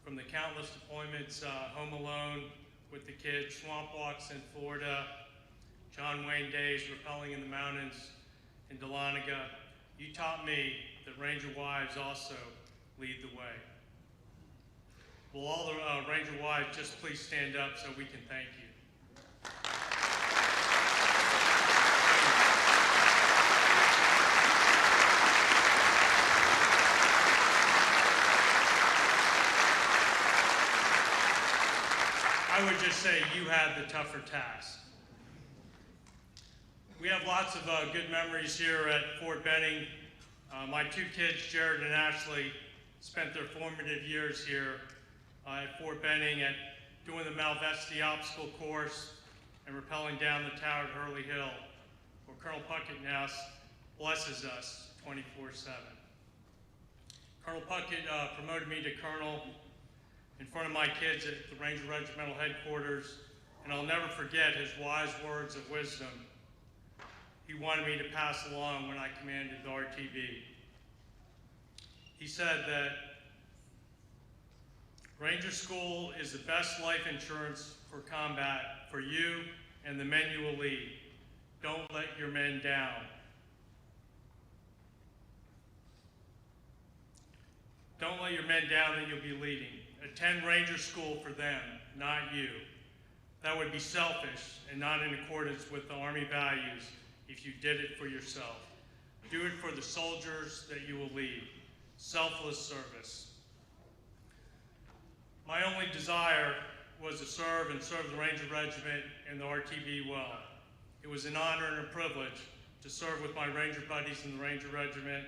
From the countless deployments, home alone with the kids, swamp walks in Florida, John Wayne days rappelling in the mountains in Dahlonega, you taught me that Ranger wives also lead the way. Will all the Ranger wives just please stand up so we can thank you. I would just say you had the tougher task. We have lots of good memories here at Fort Benning. My 2 kids, Jared and Ashley, spent their formative years here at Fort Benning at doing the Malvesti obstacle course and rappelling down the tower at Hurley Hill, where Colonel Puckett now blesses us 24/7. Colonel Puckett promoted me to colonel in front of my kids at the Ranger Regimental Headquarters, and I'll never forget his wise words of wisdom he wanted me to pass along when I commanded the RTB. He said that Ranger School is the best life insurance for combat for you and the men you will lead. Don't let your men down. Don't let your men down that you'll be leading. Attend Ranger School for them, not you. That would be selfish and not in accordance with the Army values if you did it for yourself. Do it for the soldiers that you will lead. Selfless service. My only desire was to serve the Ranger Regiment and the RTB well. It was an honor and a privilege to serve with my Ranger buddies in the Ranger Regiment,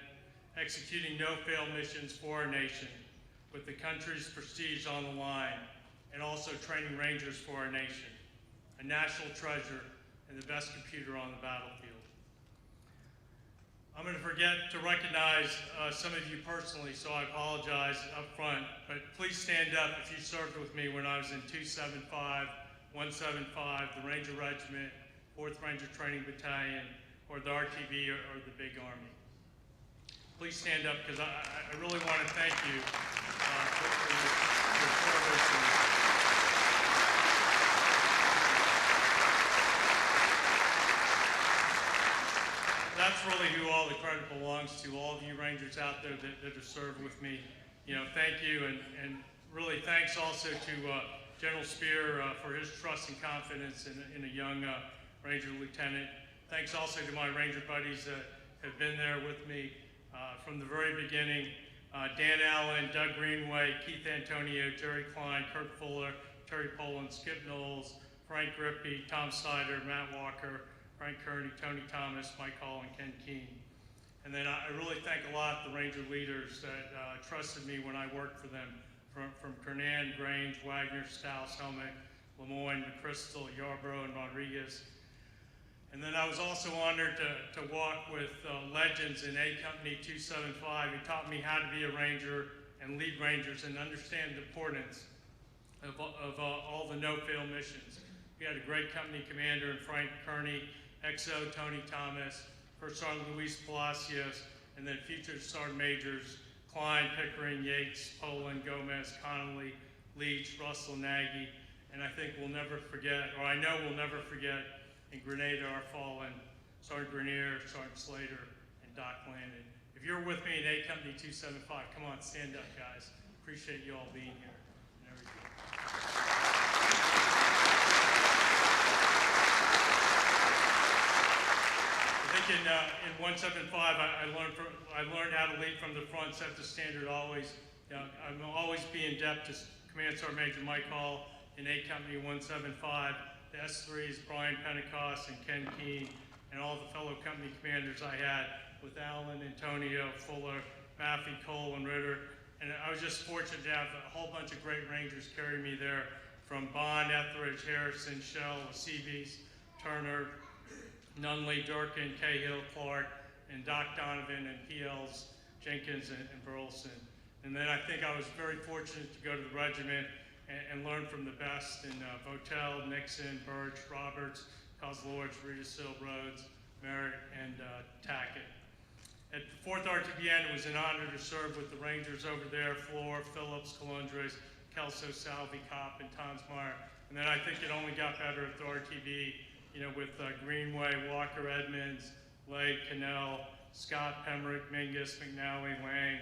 executing no-fail missions for our nation, with the country's prestige on the line, and also training Rangers for our nation, a national treasure and the best computer on the battlefield. I'm going to forget to recognize some of you personally, so I apologize up front, but please stand up if you served with me when I was in 275, 175, the Ranger Regiment, 4th Ranger Training Battalion, or the RTB or the Big Army. Please stand up, because I really want to thank you for your service. That's really who all the credit belongs to, all of you Rangers out there that have served with me. You know, thank you, and really thanks also to General Spear for his trust and confidence in a young Ranger Lieutenant. Thanks also to my Ranger buddies that have been there with me from the very beginning. Dan Allen, Doug Greenway, Keith Antonio, Jerry Klein, Kurt Fuller, Terry Poland, Skip Knowles, Frank Grippy, Tom Sider, Matt Walker, Frank Kearney, Tony Thomas, Mike Hall, and Ken Keene. And then I really thank a lot the Ranger leaders that trusted me when I worked for them, from Kernan, Grange, Wagner, Stouse, Helmick, Lemoyne, McChrystal, Yarborough, and Rodriguez. And then I was also honored to walk with legends in A Company 275 who taught me how to be a Ranger and lead Rangers and understand the importance of all the no-fail missions. We had a great company commander in Frank Kearney, XO Tony Thomas, First Sergeant Luis Palacios, and then future Sergeant Majors Klein, Pickering, Yates, Poland, Gomez, Connolly, Leach, Russell, Nagy, and I think we'll never forget, or I know we'll never forget, in Grenada our fallen Sergeant Grenier, Sergeant Slater, and Doc Landon. If you're with me in A Company 275, come on, stand up, guys. Appreciate you all being here and everything. In 175, I learned how to lead from the front, set the standard always. You know, I'm always be in depth to Command Sergeant Major Mike Hall in A Company 175. The S3s, Brian Pentecost and Ken Keene, and all the fellow company commanders I had with Allen, Antonio, Fuller, Maffey, Cole, and Ritter. And I was just fortunate to have a whole bunch of great Rangers carry me there, from Bond, Etheridge, Harrison, Shell, Seabees, Turner, Nunley, Durkin, Cahill, Clark, and Doc Donovan, and PLs, Jenkins, and Burleson. And then I think I was very fortunate to go to the regiment and learn from the best in Votel, Nixon, Burge, Roberts, Kozlowicz, Reedesill, Rhodes, Merritt, and Tackett. At the 4th RTBN, it was an honor to serve with the Rangers over there, Floor, Phillips, Colondres, Kelso, Salvi, Kopp, and Tonsmeyer. And then I think it only got better at the RTB, you know, with Greenway, Walker, Edmonds, Legg, Cannell, Scott, Pemrick, Mingus, McNally, Lang,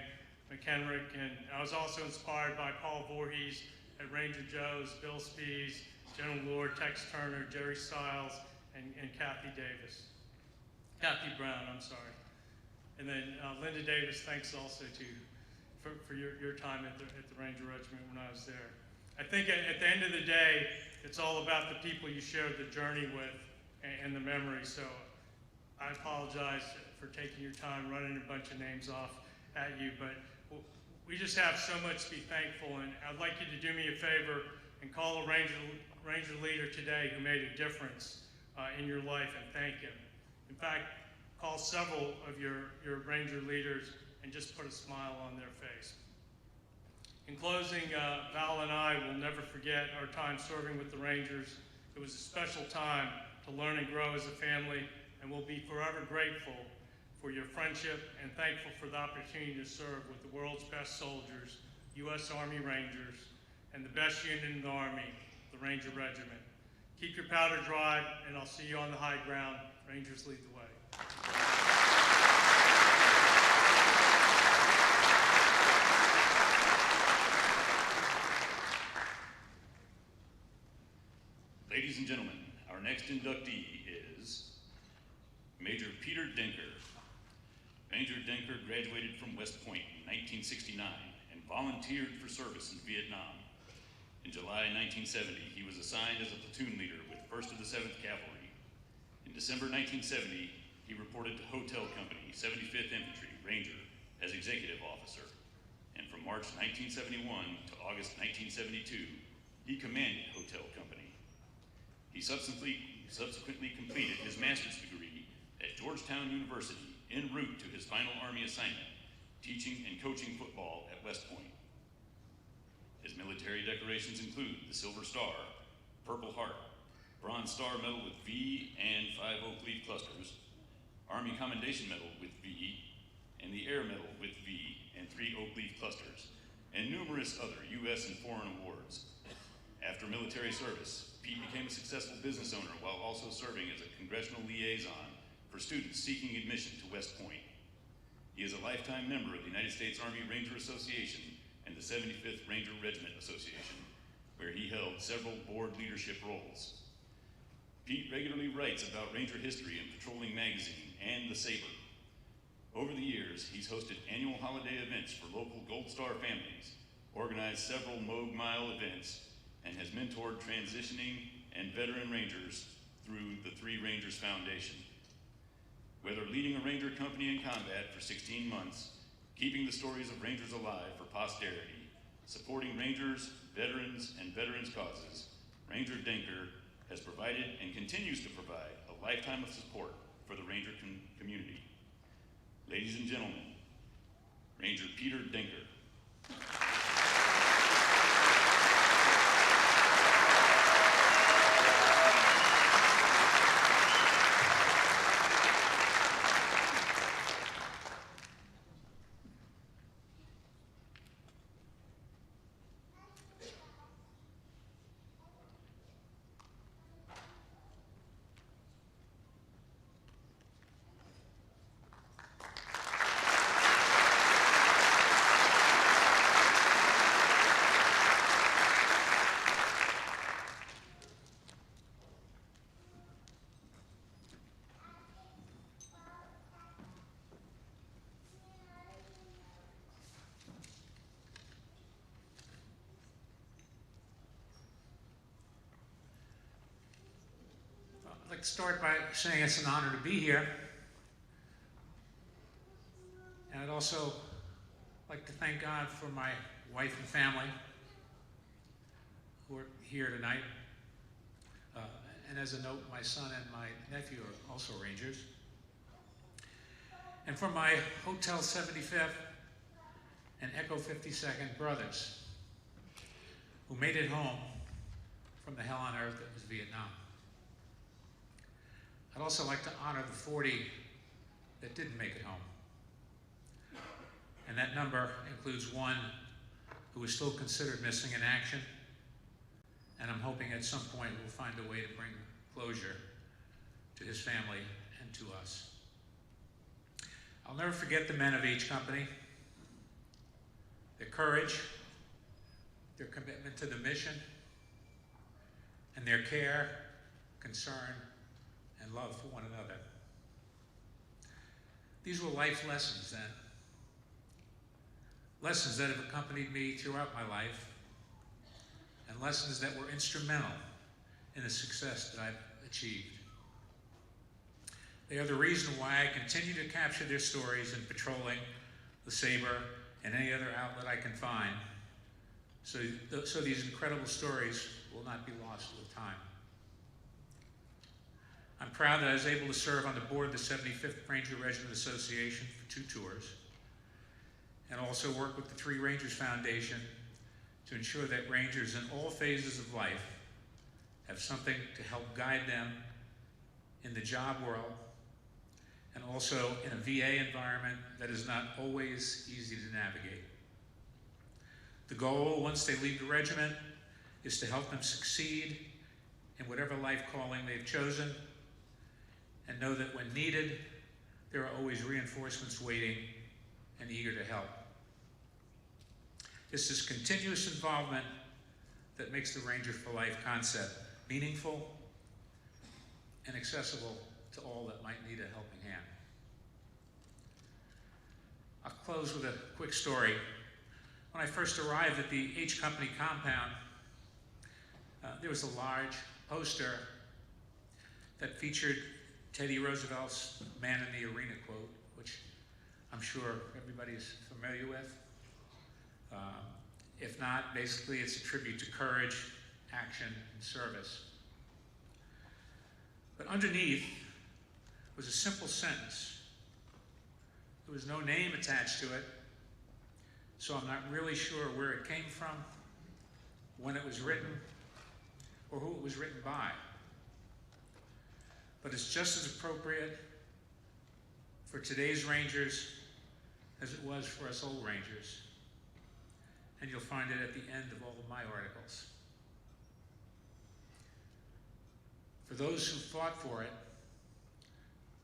McHenrick, and I was also inspired by Paul Voorhees at Ranger Joe's, Bill Spees, General Lord, Tex Turner, Jerry Stiles, and Kathy Davis. Kathy Brown, I'm sorry. And then Linda Davis, thanks also for your time at the Ranger Regiment when I was there. I think at the end of the day, it's all about the people you shared the journey with and the memories. So I apologize for taking your time running a bunch of names off at you, but we just have so much to be thankful, and I'd like you to do me a favor and call a Ranger leader today who made a difference in your life and thank him. In fact, call several of your Ranger leaders and just put a smile on their face. In closing, Val and I will never forget our time serving with the Rangers. It was a special time to learn and grow as a family, and we'll be forever grateful for your friendship and thankful for the opportunity to serve with the world's best soldiers, U.S. Army Rangers, and the best unit in the Army, the Ranger Regiment. Keep your powder dry, and I'll see you on the high ground. Rangers lead the way. Ladies and gentlemen, our next inductee is Major Peter Denker. Major Denker graduated from West Point in 1969 and volunteered for service in Vietnam. In July 1970, he was assigned as a platoon leader with 1st of the 7th Cavalry. In December 1970, he reported to Hotel Company, 75th Infantry, Ranger, as executive officer. And from March 1971 to August 1972, he commanded Hotel Company. He subsequently completed his master's degree at Georgetown University en route to his final Army assignment, teaching and coaching football at West Point. His military decorations include the Silver Star, Purple Heart, Bronze Star Medal with V and 5 oak leaf clusters, Army Commendation Medal with V, and the Air Medal with V and 3 oak leaf clusters, and numerous other U.S. and foreign awards. After military service, Pete became a successful business owner while also serving as a congressional liaison for students seeking admission to West Point. He is a lifetime member of the United States Army Ranger Association and the 75th Ranger Regiment Association, where he held several board leadership roles. Pete regularly writes about Ranger history in Patrolling Magazine and The Saber. Over the years, he's hosted annual holiday events for local Gold Star families, organized several Moog Mile events, and has mentored transitioning and veteran Rangers through the Three Rangers Foundation. Whether leading a Ranger company in combat for 16 months, keeping the stories of Rangers alive for posterity, supporting Rangers, veterans, and veterans' causes, Ranger Denker has provided and continues to provide a lifetime of support for the Ranger community. Ladies and gentlemen, Ranger Peter Denker. I'd like to start by saying it's an honor to be here. And I'd also like to thank God for my wife and family who are here tonight. And as a note, my son and my nephew are also Rangers. And for my Hotel 75th and Echo 52nd brothers who made it home from the hell on earth that was Vietnam. I'd also like to honor the 40 that didn't make it home. And that number includes one who is still considered missing in action. And I'm hoping at some point we'll find a way to bring closure to his family and to us. I'll never forget the men of each company, their courage, their commitment to the mission, and their care, concern, and love for one another. These were life lessons then. Lessons that have accompanied me throughout my life, and lessons that were instrumental in the success that I've achieved. They are the reason why I continue to capture their stories in Patrolling, The Saber, and any other outlet I can find, so these incredible stories will not be lost with time. I'm proud that I was able to serve on the board of the 75th Ranger Regiment Association for 2 tours, and also work with the Three Rangers Foundation to ensure that Rangers in all phases of life have something to help guide them in the job world, and also in a VA environment that is not always easy to navigate. The goal, once they leave the regiment, is to help them succeed in whatever life calling they've chosen, and know that when needed, there are always reinforcements waiting and eager to help. It's this continuous involvement that makes the Ranger for Life concept meaningful and accessible to all that might need a helping hand. I'll close with a quick story. When I first arrived at the H Company compound, there was a large poster that featured Teddy Roosevelt's "Man in the Arena" quote, which I'm sure everybody is familiar with. If not, basically it's a tribute to courage, action, and service. But underneath was a simple sentence. There was no name attached to it, so I'm not really sure where it came from, when it was written, or who it was written by. But it's just as appropriate for today's Rangers as it was for us old Rangers. And you'll find it at the end of all of my articles. For those who fought for it,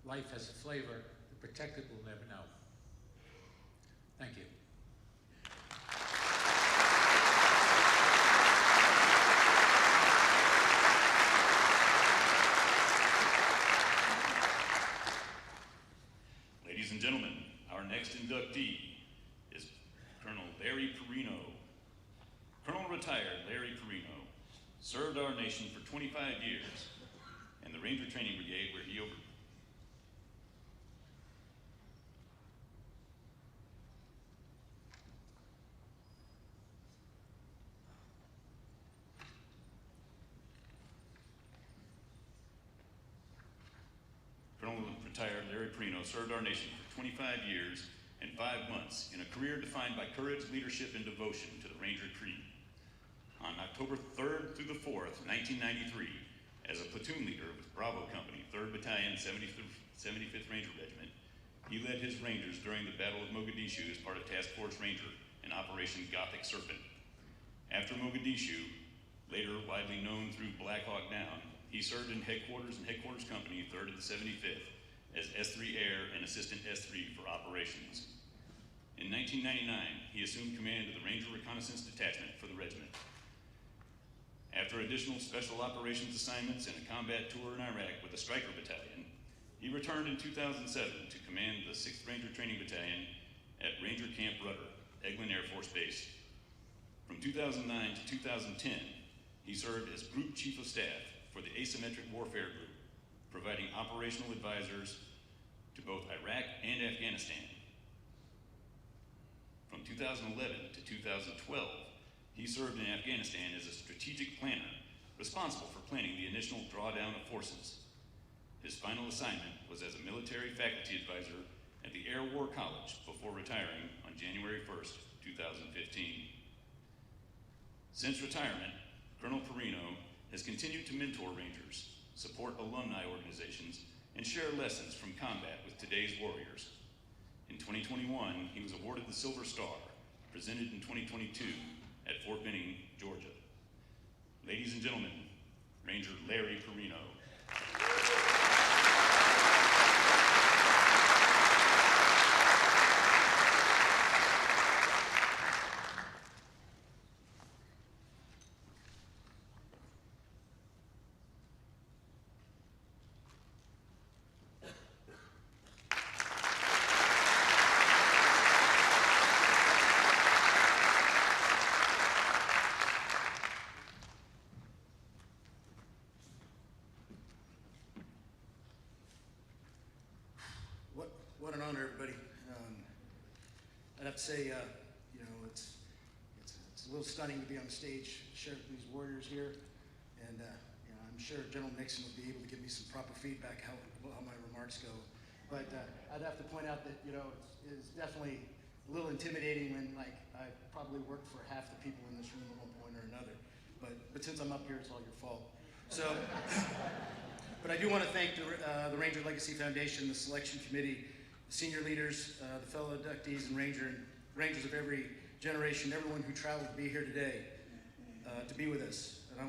life has a flavor the protected will never know. Thank you. Ladies and gentlemen, our next inductee is Colonel Larry Perino. Colonel retired Larry Perino served our nation for 25 years in the Ranger Training Brigade, where he Colonel retired Larry Perino served our nation for 25 years and 5 months in a career defined by courage, leadership, and devotion to the Ranger Creed. On October 3rd through the 4th, 1993, as a platoon leader with Bravo Company, 3rd Battalion, 75th Ranger Regiment, he led his Rangers during the Battle of Mogadishu as part of Task Force Ranger in Operation Gothic Serpent. After Mogadishu, later widely known through Black Hawk Down, he served in Headquarters and Headquarters Company, 3rd of the 75th, as S3 Air and Assistant S3 for operations. In 1999, he assumed command of the Ranger Reconnaissance Detachment for the regiment. After additional special operations assignments and a combat tour in Iraq with the Stryker Battalion, he returned in 2007 to command the 6th Ranger Training Battalion at Ranger Camp Rudder, Eglin Air Force Base. From 2009 to 2010, he served as Group Chief of Staff for the Asymmetric Warfare Group, providing operational advisors to both Iraq and Afghanistan. From 2011 to 2012, he served in Afghanistan as a strategic planner, responsible for planning the initial drawdown of forces. His final assignment was as a military faculty advisor at the Air War College before retiring on January 1st, 2015. Since retirement, Colonel Perino has continued to mentor Rangers, support alumni organizations, and share lessons from combat with today's warriors. In 2021, he was awarded the Silver Star, presented in 2022 at Fort Benning, Georgia. Ladies and gentlemen, Ranger Larry Perino. What an honor, everybody. I'd have to say, it's a little stunning to be on stage, share with these warriors here, and I'm sure General Nixon will be able to give me some proper feedback how my remarks go. But I'd have to point out that it's definitely a little intimidating when I probably worked for half the people in this room at one point or another. But since I'm up here, it's all your fault. So. But I do want to thank the Ranger Legacy Foundation, the selection committee, the senior leaders, the fellow inductees, and Rangers of every generation, everyone who traveled to be here today, to be with us. And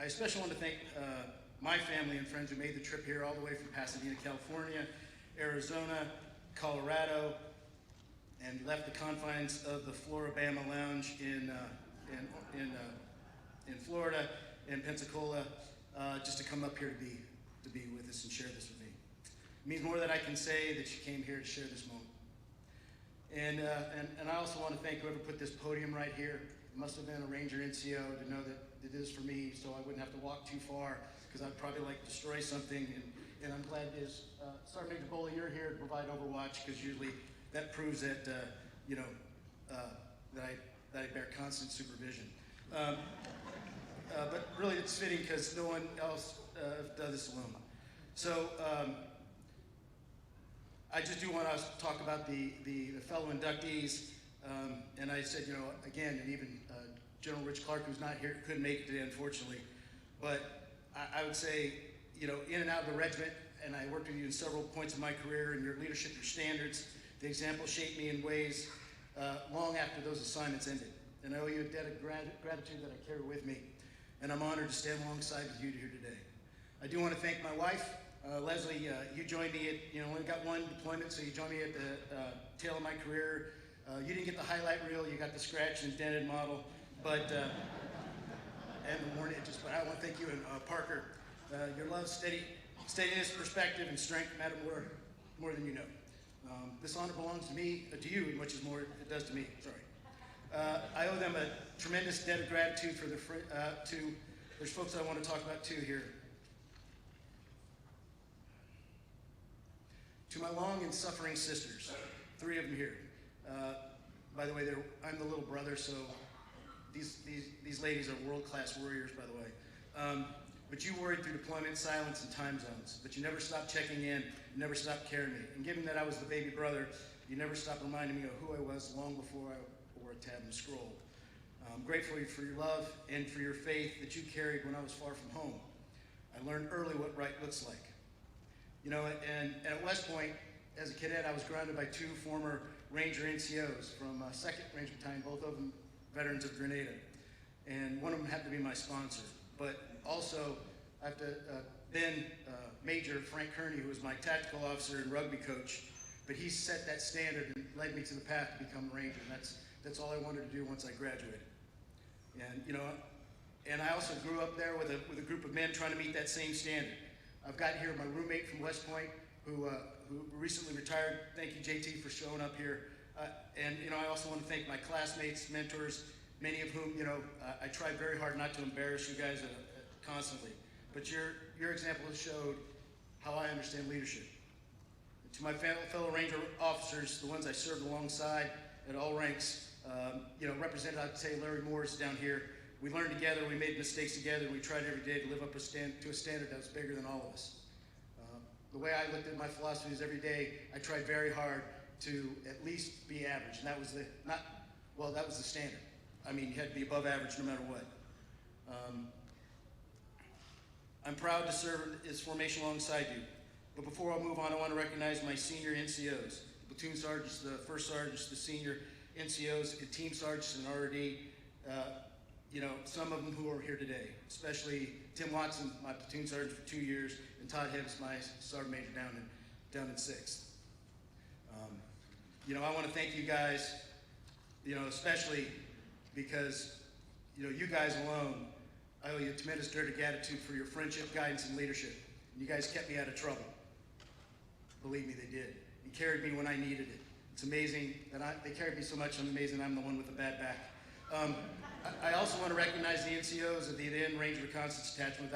I especially want to thank my family and friends who made the trip here all the way from Pasadena, California, Arizona, Colorado, and left the confines of the Floribama Lounge in Florida, in Pensacola, just to come up here to be with us and share this with me. It means more than I can say that you came here to share this moment. And I also want to thank whoever put this podium right here. It must have been a Ranger NCO to know that it is for me, so I wouldn't have to walk too far, because I'd probably like destroy something. And I'm glad Sergeant Major Boley, you're here to provide overwatch, because usually that proves that that I bear constant supervision. But really, it's fitting because no one else does this alone. So I just do want to talk about the fellow inductees. And I said, again, and even General Rich Clark, who's not here, couldn't make it today, unfortunately. But I would say, in and out of the regiment, and I worked with you in several points of my career, and your leadership, your standards, the example shaped me in ways long after those assignments ended. And I owe you a debt of gratitude that I carry with me. And I'm honored to stand alongside with you here today. I do want to thank my wife, Leslie. You joined me at, only got one deployment, so you joined me at the tail of my career. You didn't get the highlight reel, you got the scratched and dented model, but, and the worn edges. But I want to thank you and Parker. Your love, steadiness, perspective, and strength matter more than you know. This honor belongs to me, to you, as much as more it does to me. Sorry. I owe them a tremendous debt of gratitude for there's folks I want to talk about too here. To my long and suffering sisters, 3 of them here. By the way, I'm the little brother, so these ladies are world-class warriors, by the way. But you worried through deployment, silence, and time zones. But you never stopped checking in, never stopped carrying me. And given that I was the baby brother, you never stopped reminding me of who I was long before I wore a tab and a scroll. I'm grateful for your love and for your faith that you carried when I was far from home. I learned early what right looks like. And at West Point, as a cadet, I was grounded by 2 former Ranger NCOs from 2nd Ranger Battalion, both of them veterans of Grenada. And one of them happened to be my sponsor. But also, I have to, then Major Frank Kearney, who was my tactical officer and rugby coach, but he set that standard and led me to the path to become a Ranger. And that's all I wanted to do once I graduated. And, and I also grew up there with a group of men trying to meet that same standard. I've got here my roommate from West Point, who recently retired. Thank you, JT, for showing up here. And I also want to thank my classmates, mentors, many of whom, I tried very hard not to embarrass you guys constantly. But your example has showed how I understand leadership. And to my fellow Ranger officers, the ones I served alongside at all ranks, represented, I'd say, Larry Morris down here. We learned together, we made mistakes together, and we tried every day to live up to a standard that was bigger than all of us. The way I looked at my philosophy is every day, I tried very hard to at least be average, and that was the standard. I mean, you had to be above average no matter what. I'm proud to serve as formation alongside you, but before I move on, I want to recognize my senior NCOs, the platoon sergeants, the first sergeants, the senior NCOs, and team sergeants and RD, some of them who are here today, especially Tim Watson, my platoon sergeant for 2 years, and Todd Hibbs, my sergeant major down in 6th. I want to thank you guys, especially because, you guys alone, I owe you a tremendous debt of gratitude for your friendship, guidance, and leadership. You guys kept me out of trouble. Believe me, they did. You carried me when I needed it. It's amazing that they carried me so much, I'm amazing I'm the one with the bad back. I also want to recognize the NCOs of the then Ranger Reconnaissance Detachment,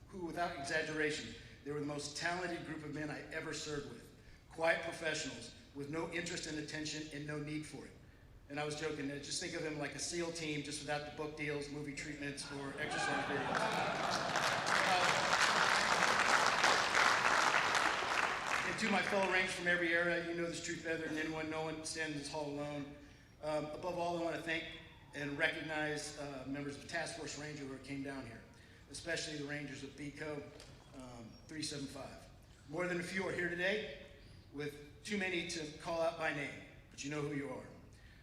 who, without exaggeration, they were the most talented group of men I ever served with. Quiet professionals with no interest in attention and no need for it. And I was joking, just think of them like a SEAL team, just without the book deals, movie treatments, or exercise videos. And to my fellow Rangers from every era, you know this truth better than anyone. No one stands in this hall alone. Above all, I want to thank and recognize members of Task Force Ranger who came down here, especially the Rangers of BCO 375. More than a few are here today, with too many to call out by name, but you know who you are.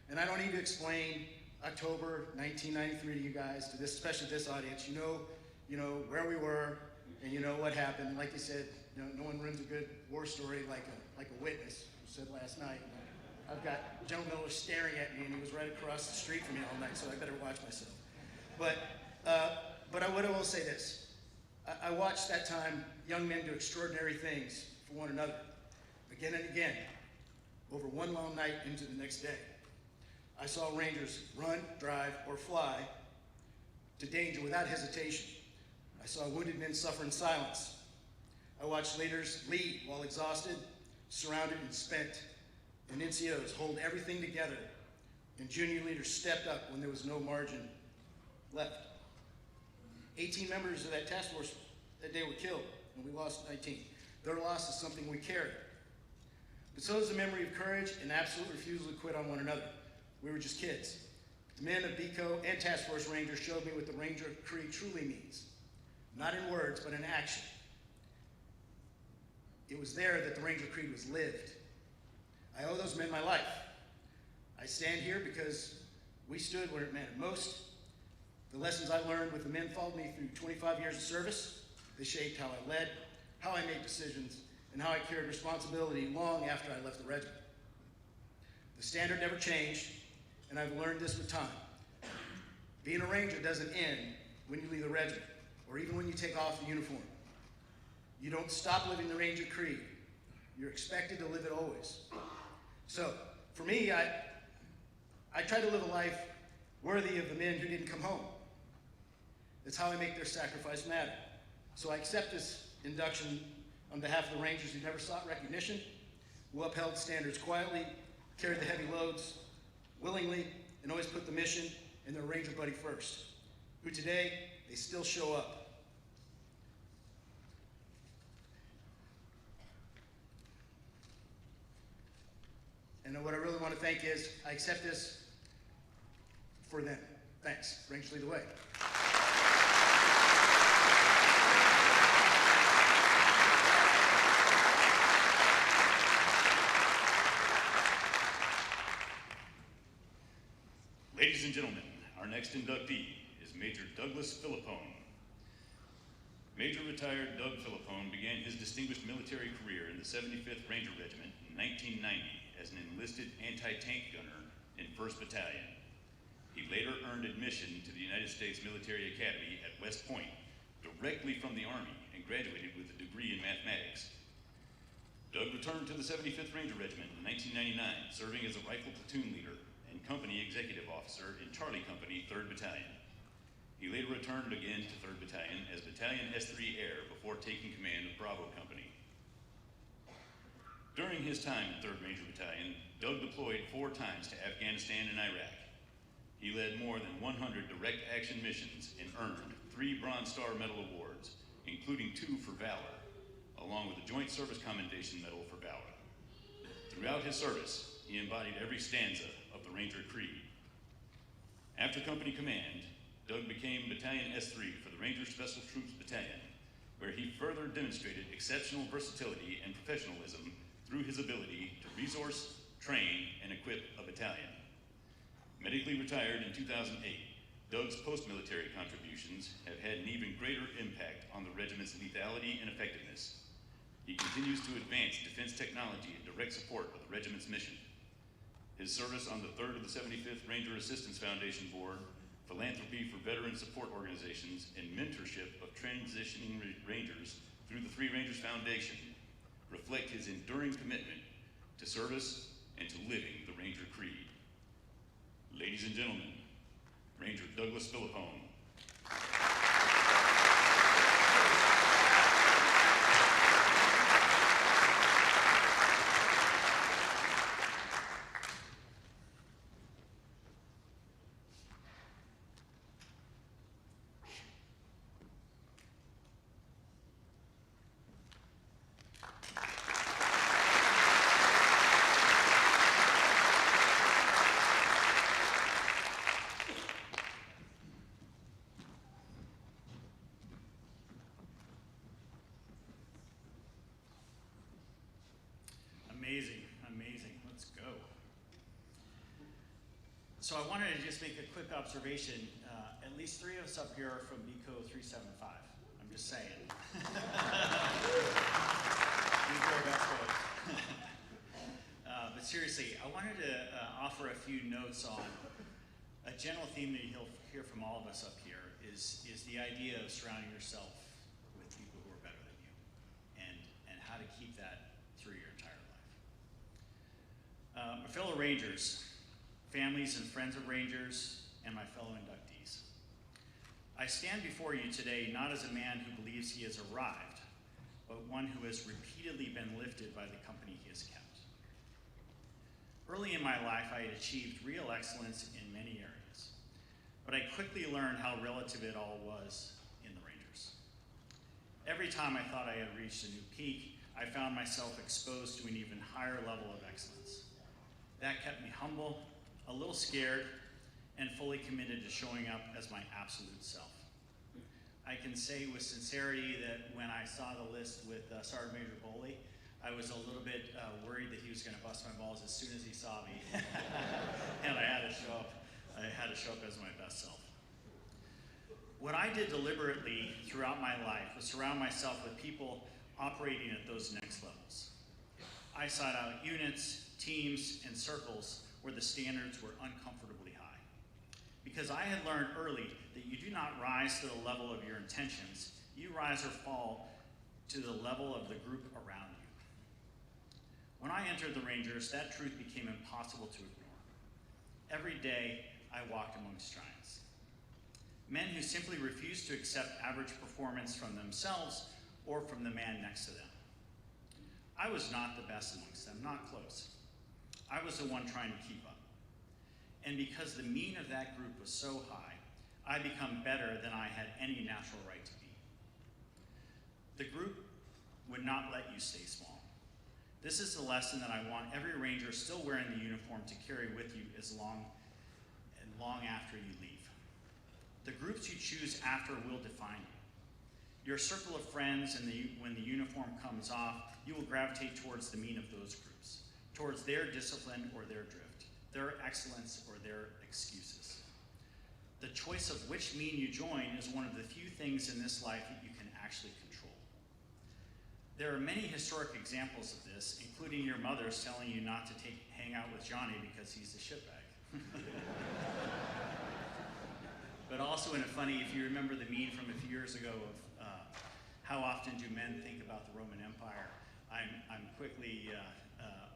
And I don't need to explain October 1993 to you guys, especially this audience. You know you know, where we were, and you know what happened. And like they said, you know, no one runs a good war story like a witness, who said last night. I've got Joe Miller staring at me, and he was right across the street from me all night, so I better watch myself. But I will say this. I watched that time young men do extraordinary things for one another, again and again, over one long night into the next day. I saw Rangers run, drive, or fly to danger without hesitation. I saw wounded men suffer in silence. I watched leaders lead while exhausted, surrounded, and spent, and NCOs hold everything together, and junior leaders stepped up when there was no margin left. 18 members of that task force that day were killed, and we lost 19. Their loss is something we carry. But so is the memory of courage and absolute refusal to quit on one another. We were just kids. The men of BCO and Task Force Rangers showed me what the Ranger Creed truly means. Not in words, but in action. It was there that the Ranger Creed was lived. I owe those men my life. I stand here because we stood where it mattered most. The lessons I learned with the men followed me through 25 years of service. They shaped how I led, how I made decisions, and how I carried responsibility long after I left the regiment. The standard never changed, and I've learned this with time. Being a Ranger doesn't end when you leave the regiment, or even when you take off the uniform. You don't stop living the Ranger Creed. You're expected to live it always. So, for me, I try to live a life worthy of the men who didn't come home. That's how I make their sacrifice matter. So I accept this induction on behalf of the Rangers who never sought recognition, who upheld standards quietly, carried the heavy loads willingly, and always put the mission and their Ranger buddy first, who today, they still show up. And what I really want to thank is, I accept this for them. Thanks. Rangers lead the way. Ladies and gentlemen, our next inductee is Major Douglas Philippone. Major retired Doug Philippone began his distinguished military career in the 75th Ranger Regiment in 1990 as an enlisted anti-tank gunner in 1st Battalion. He later earned admission to the United States Military Academy at West Point directly from the Army and graduated with a degree in mathematics. Doug returned to the 75th Ranger Regiment in 1999, serving as a rifle platoon leader and company executive officer in Charlie Company, 3rd Battalion. He later returned again to 3rd Battalion as Battalion S3 Air before taking command of Bravo Company. During his time in 3rd Ranger Battalion, Doug deployed 4 times to Afghanistan and Iraq. He led more than 100 direct action missions and earned 3 Bronze Star Medal awards, including 2 for valor, along with a Joint Service Commendation Medal for valor. Throughout his service, he embodied every stanza of the Ranger Creed. After company command, Doug became Battalion S3 for the Ranger Special Troops Battalion, where he further demonstrated exceptional versatility and professionalism through his ability to resource, train, and equip a battalion. Medically retired in 2008, Doug's post-military contributions have had an even greater impact on the regiment's lethality and effectiveness. He continues to advance defense technology in direct support of the regiment's mission. His service on the 3rd of the 75th Ranger Assistance Foundation Board, philanthropy for veteran support organizations, and mentorship of transitioning Rangers through the 3 Rangers Foundation reflect his enduring commitment to service and to living the Ranger Creed. Ladies and gentlemen, Ranger Douglas Philippone. So I wanted to just make a quick observation. At least 3 of us up here are from BCO 375. I'm just saying. These are our best folks. But seriously, I wanted to offer a few notes on a general theme that you'll hear from all of us up here is the idea of surrounding yourself with people who are better than you, and how to keep that through your entire life. My fellow Rangers, families and friends of Rangers, and my fellow inductees. I stand before you today not as a man who believes he has arrived, but one who has repeatedly been lifted by the company he has kept. Early in my life, I had achieved real excellence in many areas, but I quickly learned how relative it all was in the Rangers. Every time I thought I had reached a new peak, I found myself exposed to an even higher level of excellence. That kept me humble, a little scared, and fully committed to showing up as my absolute self. I can say with sincerity that when I saw the list with Sergeant Major Boley, I was a little bit worried that he was going to bust my balls as soon as he saw me, and I had to show up. I had to show up as my best self. What I did deliberately throughout my life was surround myself with people operating at those next levels. I sought out units, teams, and circles where the standards were uncomfortably high. Because I had learned early that you do not rise to the level of your intentions, you rise or fall to the level of the group around you. When I entered the Rangers, that truth became impossible to ignore. Every day, I walked amongst giants. Men who simply refused to accept average performance from themselves or from the man next to them. I was not the best amongst them, not close. I was the one trying to keep up. And because the mean of that group was so high, I became better than I had any natural right to be. The group would not let you stay small. This is the lesson that I want every Ranger still wearing the uniform to carry with you as long after you leave. The groups you choose after will define you. Your circle of friends, and when the uniform comes off, you will gravitate towards the mean of those groups, towards their discipline or their drift, their excellence or their excuses. The choice of which mean you join is one of the few things in this life that you can actually control. There are many historic examples of this, including your mothers telling you not to hang out with Johnny because he's a shitbag. But also in a funny, if you remember the meme from a few years ago of how often do men think about the Roman Empire, I'm quickly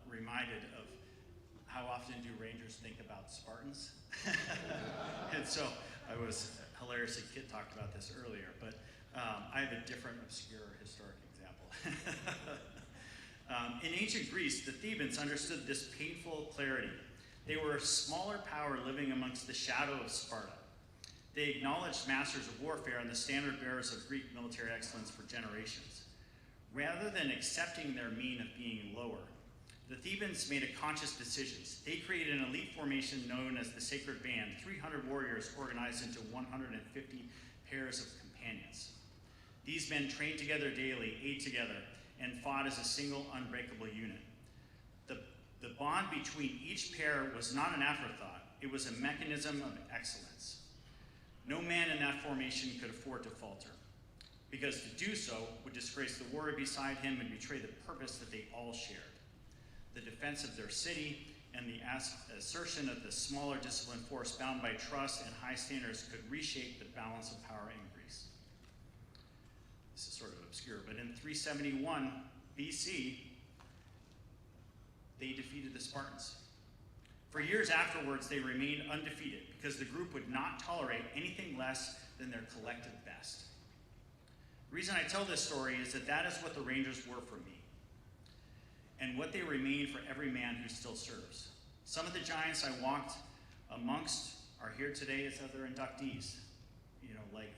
reminded of how often do Rangers think about Spartans? And so I was hilariously, Kit talked about this earlier, but I have a different obscure historic example. In ancient Greece, the Thebans understood this painful clarity. They were a smaller power living amongst the shadow of Sparta. They acknowledged masters of warfare and the standard bearers of Greek military excellence for generations. Rather than accepting their mean of being lower, the Thebans made a conscious decision. They created an elite formation known as the Sacred Band, 300 warriors organized into 150 pairs of companions. These men trained together daily, ate together, and fought as a single unbreakable unit. The bond between each pair was not an afterthought, it was a mechanism of excellence. No man in that formation could afford to falter, because to do so would disgrace the warrior beside him and betray the purpose that they all shared. The defense of their city and the assertion of the smaller disciplined force bound by trust and high standards could reshape the balance of power in Greece. This is sort of obscure, but in 371 BC, they defeated the Spartans. For years afterwards, they remained undefeated because the group would not tolerate anything less than their collective best. The reason I tell this story is that is what the Rangers were for me, and what they remain for every man who still serves. Some of the giants I walked amongst are here today as other inductees. You know, like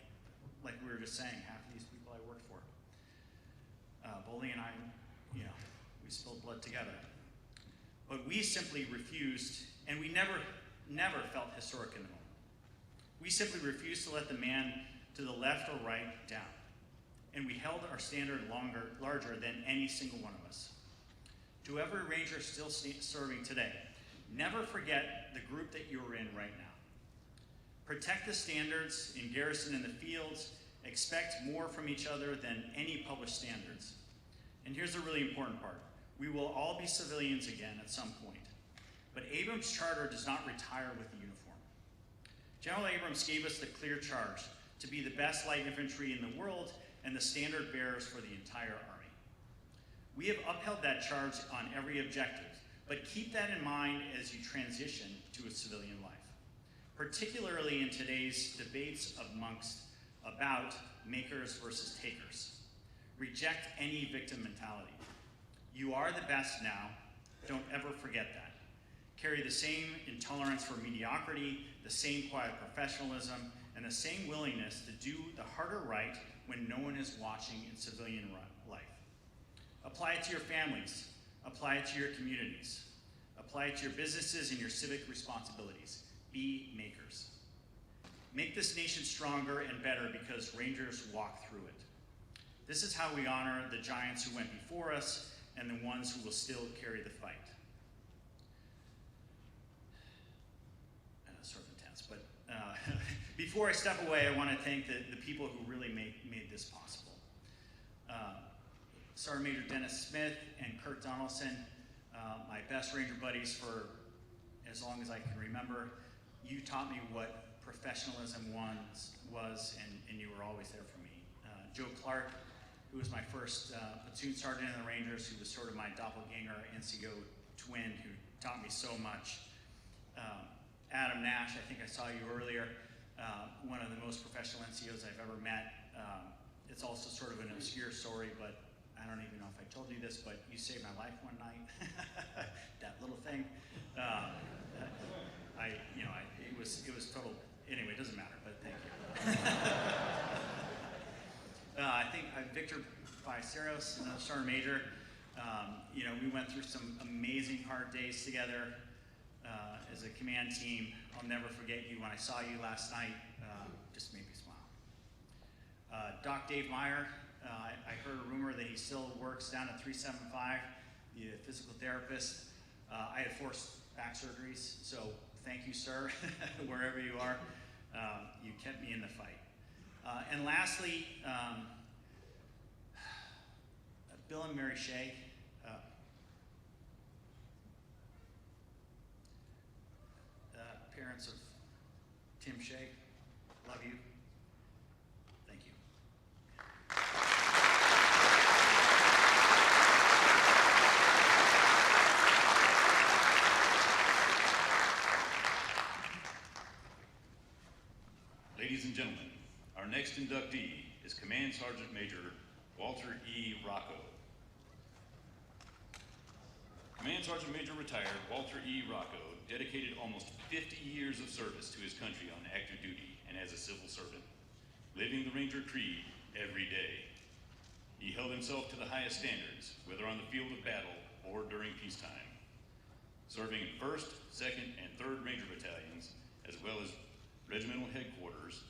we were just saying, half of these people I worked for. Boley and I, we spilled blood together. But we simply refused, and we never felt historic in the moment. We simply refused to let the man to the left or right down. And we held our standard larger than any single one of us. To every Ranger still serving today, never forget the group that you're in right now. Protect the standards in garrison in the fields. Expect more from each other than any published standards. And here's the really important part. We will all be civilians again at some point. But Abrams' charter does not retire with the uniform. General Abrams gave us the clear charge to be the best light infantry in the world and the standard bearers for the entire Army. We have upheld that charge on every objective, but keep that in mind as you transition to a civilian life, particularly in today's debates about makers versus takers. Reject any victim mentality. You are the best now. Don't ever forget that. Carry the same intolerance for mediocrity, the same quiet professionalism, and the same willingness to do the harder right when no one is watching in civilian life. Apply it to your families. Apply it to your communities. Apply it to your businesses and your civic responsibilities. Be makers. Make this nation stronger and better because Rangers walk through it. This is how we honor the giants who went before us and the ones who will still carry the fight. Sort of intense, but before I step away, I want to thank the people who really made this possible. Sergeant Major Dennis Smith and Kurt Donaldson, my best Ranger buddies for as long as I can remember. You taught me what professionalism was, and you were always there for me. Joe Clark, who was my first platoon sergeant in the Rangers, who was sort of my doppelganger NCO twin, who taught me so much. Adam Nash, I think I saw you earlier, one of the most professional NCOs I've ever met. It's also sort of an obscure story, but I don't even know if I told you this, but you saved my life one night. That little thing. It was total, anyway, it doesn't matter, but thank you. I think Victor Ballesteros, Sergeant Major, we went through some amazing hard days together as a command team. I'll never forget you when I saw you last night. Just made me smile. Doc Dave Meyer, I heard a rumor that he still works down at 375, the physical therapist. I had 4 back surgeries, so thank you, sir, wherever you are. You kept me in the fight. And lastly, Bill and Mary Shea. Parents of Tim Shea, love you. Thank you. Ladies and gentlemen, our next inductee is Command Sergeant Major Walter E. Rocco. Command Sergeant Major retired Walter E. Rocco dedicated almost 50 years of service to his country on active duty and as a civil servant, living the Ranger creed every day. He held himself to the highest standards, whether on the field of battle or during peacetime. Serving in 1st, 2nd, and 3rd Ranger battalions, as well as regimental headquarters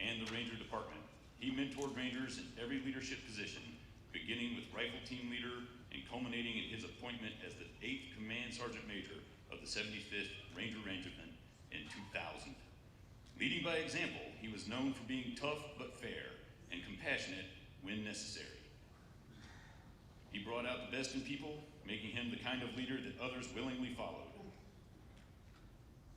and the Ranger Department, he mentored Rangers in every leadership position, beginning with Rifle Team Leader and culminating in his appointment as the 8th Command Sergeant Major of the 75th Ranger Regiment in 2000. Leading by example, he was known for being tough but fair and compassionate when necessary. He brought out the best in people, making him the kind of leader that others willingly followed.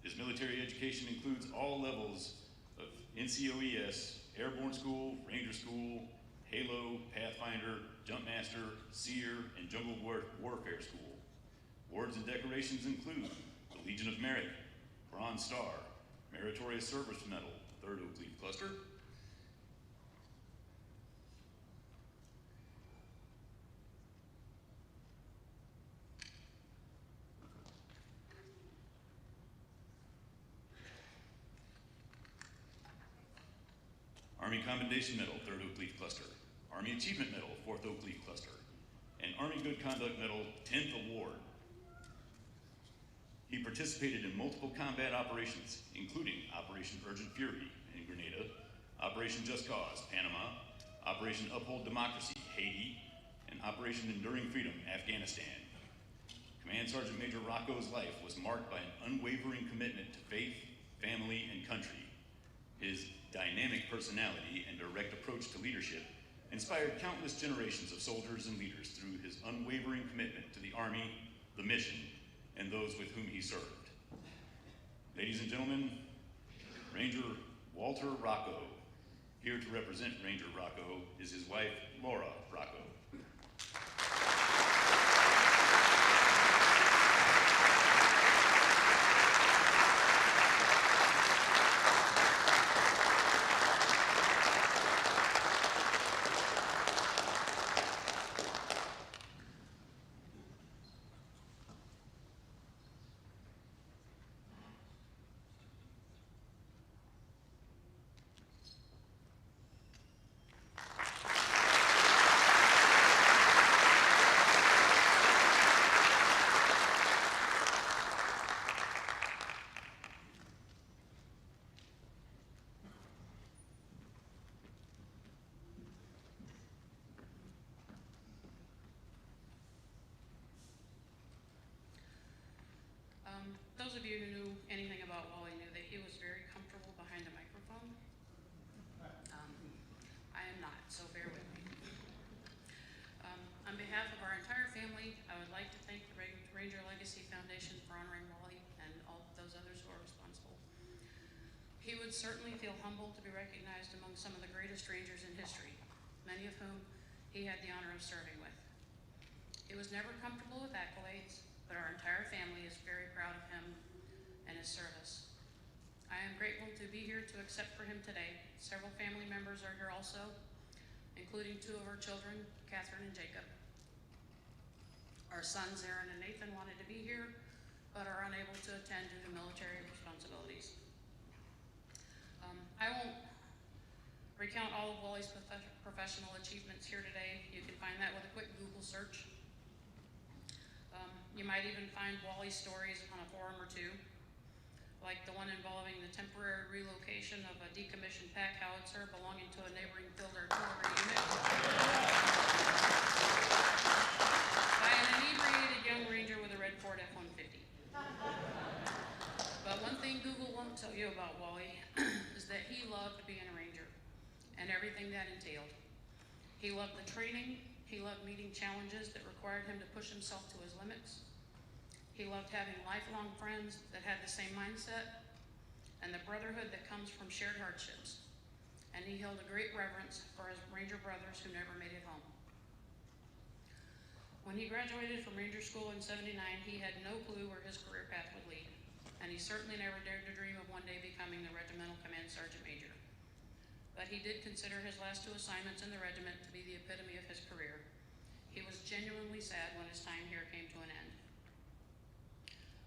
His military education includes all levels of NCOES, Airborne School, Ranger School, Halo, Pathfinder, Jumpmaster, Seer, and Jungle Warfare School. Awards and decorations include the Legion of Merit, Bronze Star, Meritorious Service Medal, 3rd Oak Leaf Cluster, Army Commendation Medal, 3rd Oak Leaf Cluster, Army Achievement Medal, 4th Oak Leaf Cluster, and Army Good Conduct Medal, 10th Award. He participated in multiple combat operations, including Operation Urgent Fury in Grenada, Operation Just Cause, Panama, Operation Uphold Democracy, Haiti, and Operation Enduring Freedom, Afghanistan. Command Sergeant Major Rocco's life was marked by an unwavering commitment to faith, family, and country. His dynamic personality and direct approach to leadership inspired countless generations of soldiers and leaders through his unwavering commitment to the Army, the mission, and those with whom he served. Ladies and gentlemen, Ranger Walter Rocco. Here to represent Ranger Rocco is his wife, Laura Rocco. Those of you who knew anything about Wally knew that he was very comfortable behind a microphone. I am not, so bear with me. On behalf of our entire family, I would like to thank the Ranger Legacy Foundation for honoring Wally and all those others who are responsible. He would certainly feel humbled to be recognized among some of the greatest Rangers in history, many of whom he had the honor of serving with. He was never comfortable with accolades, but our entire family is very proud of him and his service. I am grateful to be here to accept for him today. Several family members are here also, including two of our children, Catherine and Jacob. Our sons, Aaron and Nathan, wanted to be here, but are unable to attend due to military responsibilities. I won't recount all of Wally's professional achievements here today. You can find that with a quick Google search. You might even find Wally stories on a forum or two, like the one involving the temporary relocation of a decommissioned pack howitzer belonging to a neighboring field artillery unit by an inebriated young Ranger with a red Ford F-150. But one thing Google won't tell you about Wally is that he loved being a Ranger and everything that entailed. He loved the training. He loved meeting challenges that required him to push himself to his limits. He loved having lifelong friends that had the same mindset and the brotherhood that comes from shared hardships. And he held a great reverence for his Ranger brothers who never made it home. When he graduated from Ranger School in '79, he had no clue where his career path would lead. And he certainly never dared to dream of one day becoming the Regimental Command Sergeant Major. But he did consider his last two assignments in the regiment to be the epitome of his career. He was genuinely sad when his time here came to an end.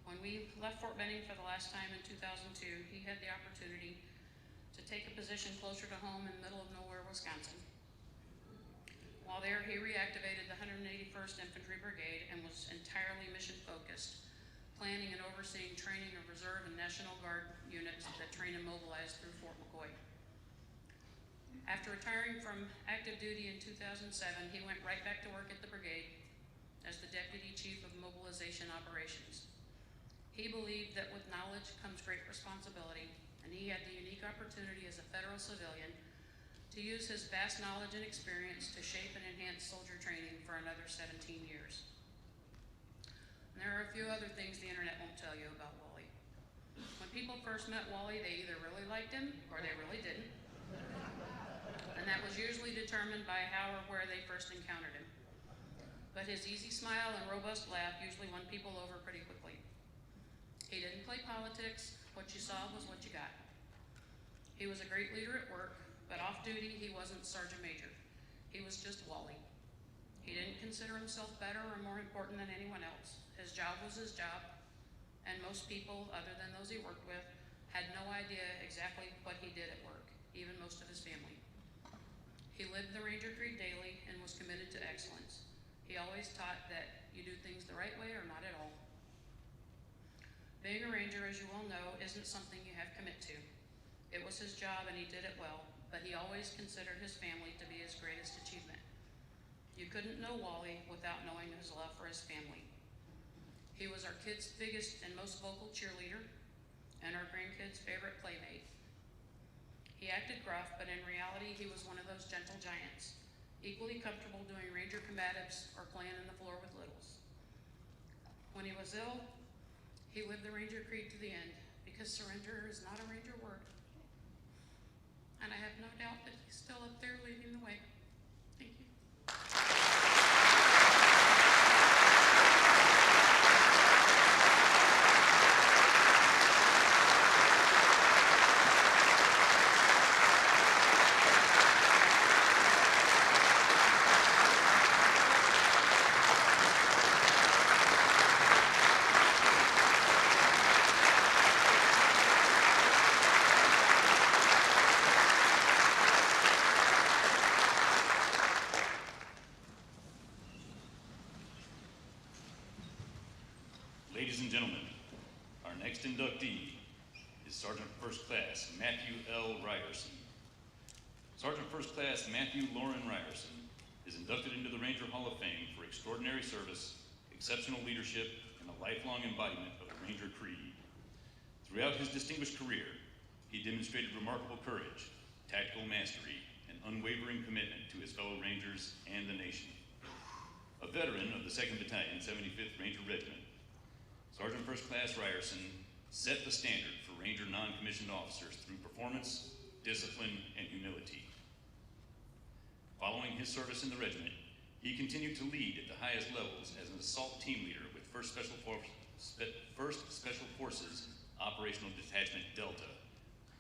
When we left Fort Benning for the last time in 2002, he had the opportunity to take a position closer to home in the middle of nowhere, Wisconsin. While there, he reactivated the 181st Infantry Brigade and was entirely mission-focused, planning and overseeing training of Reserve and National Guard units that train and mobilize through Fort McCoy. After retiring from active duty in 2007, he went right back to work at the brigade as the Deputy Chief of Mobilization Operations. He believed that with knowledge comes great responsibility, and he had the unique opportunity as a federal civilian to use his vast knowledge and experience to shape and enhance soldier training for another 17 years. And there are a few other things the internet won't tell you about Wally. When people first met Wally, they either really liked him or they really didn't. And that was usually determined by how or where they first encountered him. But his easy smile and robust laugh usually won people over pretty quickly. He didn't play politics. What you saw was what you got. He was a great leader at work, but off duty, he wasn't Sergeant Major. He was just Wally. He didn't consider himself better or more important than anyone else. His job was his job, and most people, other than those he worked with, had no idea exactly what he did at work, even most of his family. He lived the Ranger Creed daily and was committed to excellence. He always taught that you do things the right way or not at all. Being a Ranger, as you well know, isn't something you have commit to. It was his job and he did it well, but he always considered his family to be his greatest achievement. You couldn't know Wally without knowing his love for his family. He was our kids' biggest and most vocal cheerleader, and our grandkids' favorite playmate. He acted gruff, but in reality, he was one of those gentle giants, equally comfortable doing Ranger combatives or playing on the floor with littles. When he was ill, he lived the Ranger creed to the end, because surrender is not a Ranger word. And I have no doubt that he's still up there leading the way. Thank you. Ladies and gentlemen, our next inductee is Sergeant First Class Matthew L. Ryerson. Sergeant First Class Matthew Lauren Ryerson is inducted into the Ranger Hall of Fame for extraordinary service, exceptional leadership, and a lifelong embodiment of the Ranger Creed. Throughout his distinguished career, he demonstrated remarkable courage, tactical mastery, and unwavering commitment to his fellow Rangers and the nation. A veteran of the 2nd Battalion, 75th Ranger Regiment, Sergeant First Class Ryerson set the standard for Ranger non-commissioned officers through performance, discipline, and humility. Following his service in the regiment, he continued to lead at the highest levels as an assault team leader with 1st Special Forces Operational Detachment Delta,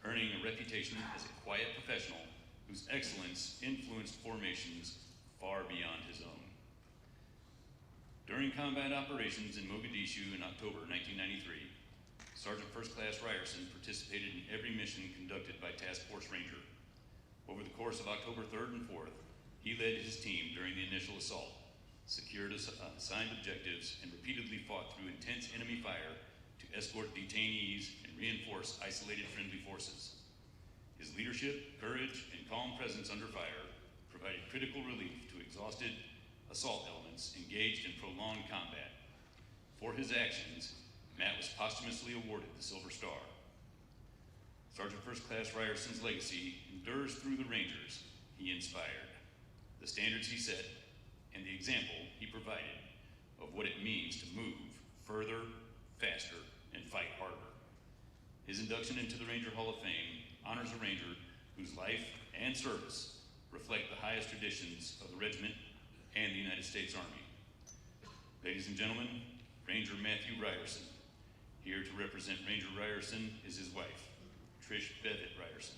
earning a reputation as a quiet professional whose excellence influenced formations far beyond his own. During combat operations in Mogadishu in October 1993, Sergeant First Class Ryerson participated in every mission conducted by Task Force Ranger. Over the course of October 3rd and 4th, he led his team during the initial assault, secured assigned objectives, and repeatedly fought through intense enemy fire to escort detainees and reinforce isolated friendly forces. His leadership, courage, and calm presence under fire provided critical relief to exhausted assault elements engaged in prolonged combat. For his actions, Matt was posthumously awarded the Silver Star. Sergeant First Class Ryerson's legacy endures through the Rangers he inspired, the standards he set, and the example he provided of what it means to move further, faster, and fight harder. His induction into the Ranger Hall of Fame honors a Ranger whose life and service reflect the highest traditions of the regiment and the United States Army. Ladies and gentlemen, Ranger Matthew Ryerson. Here to represent Ranger Ryerson is his wife, Trish Bevitt Ryerson.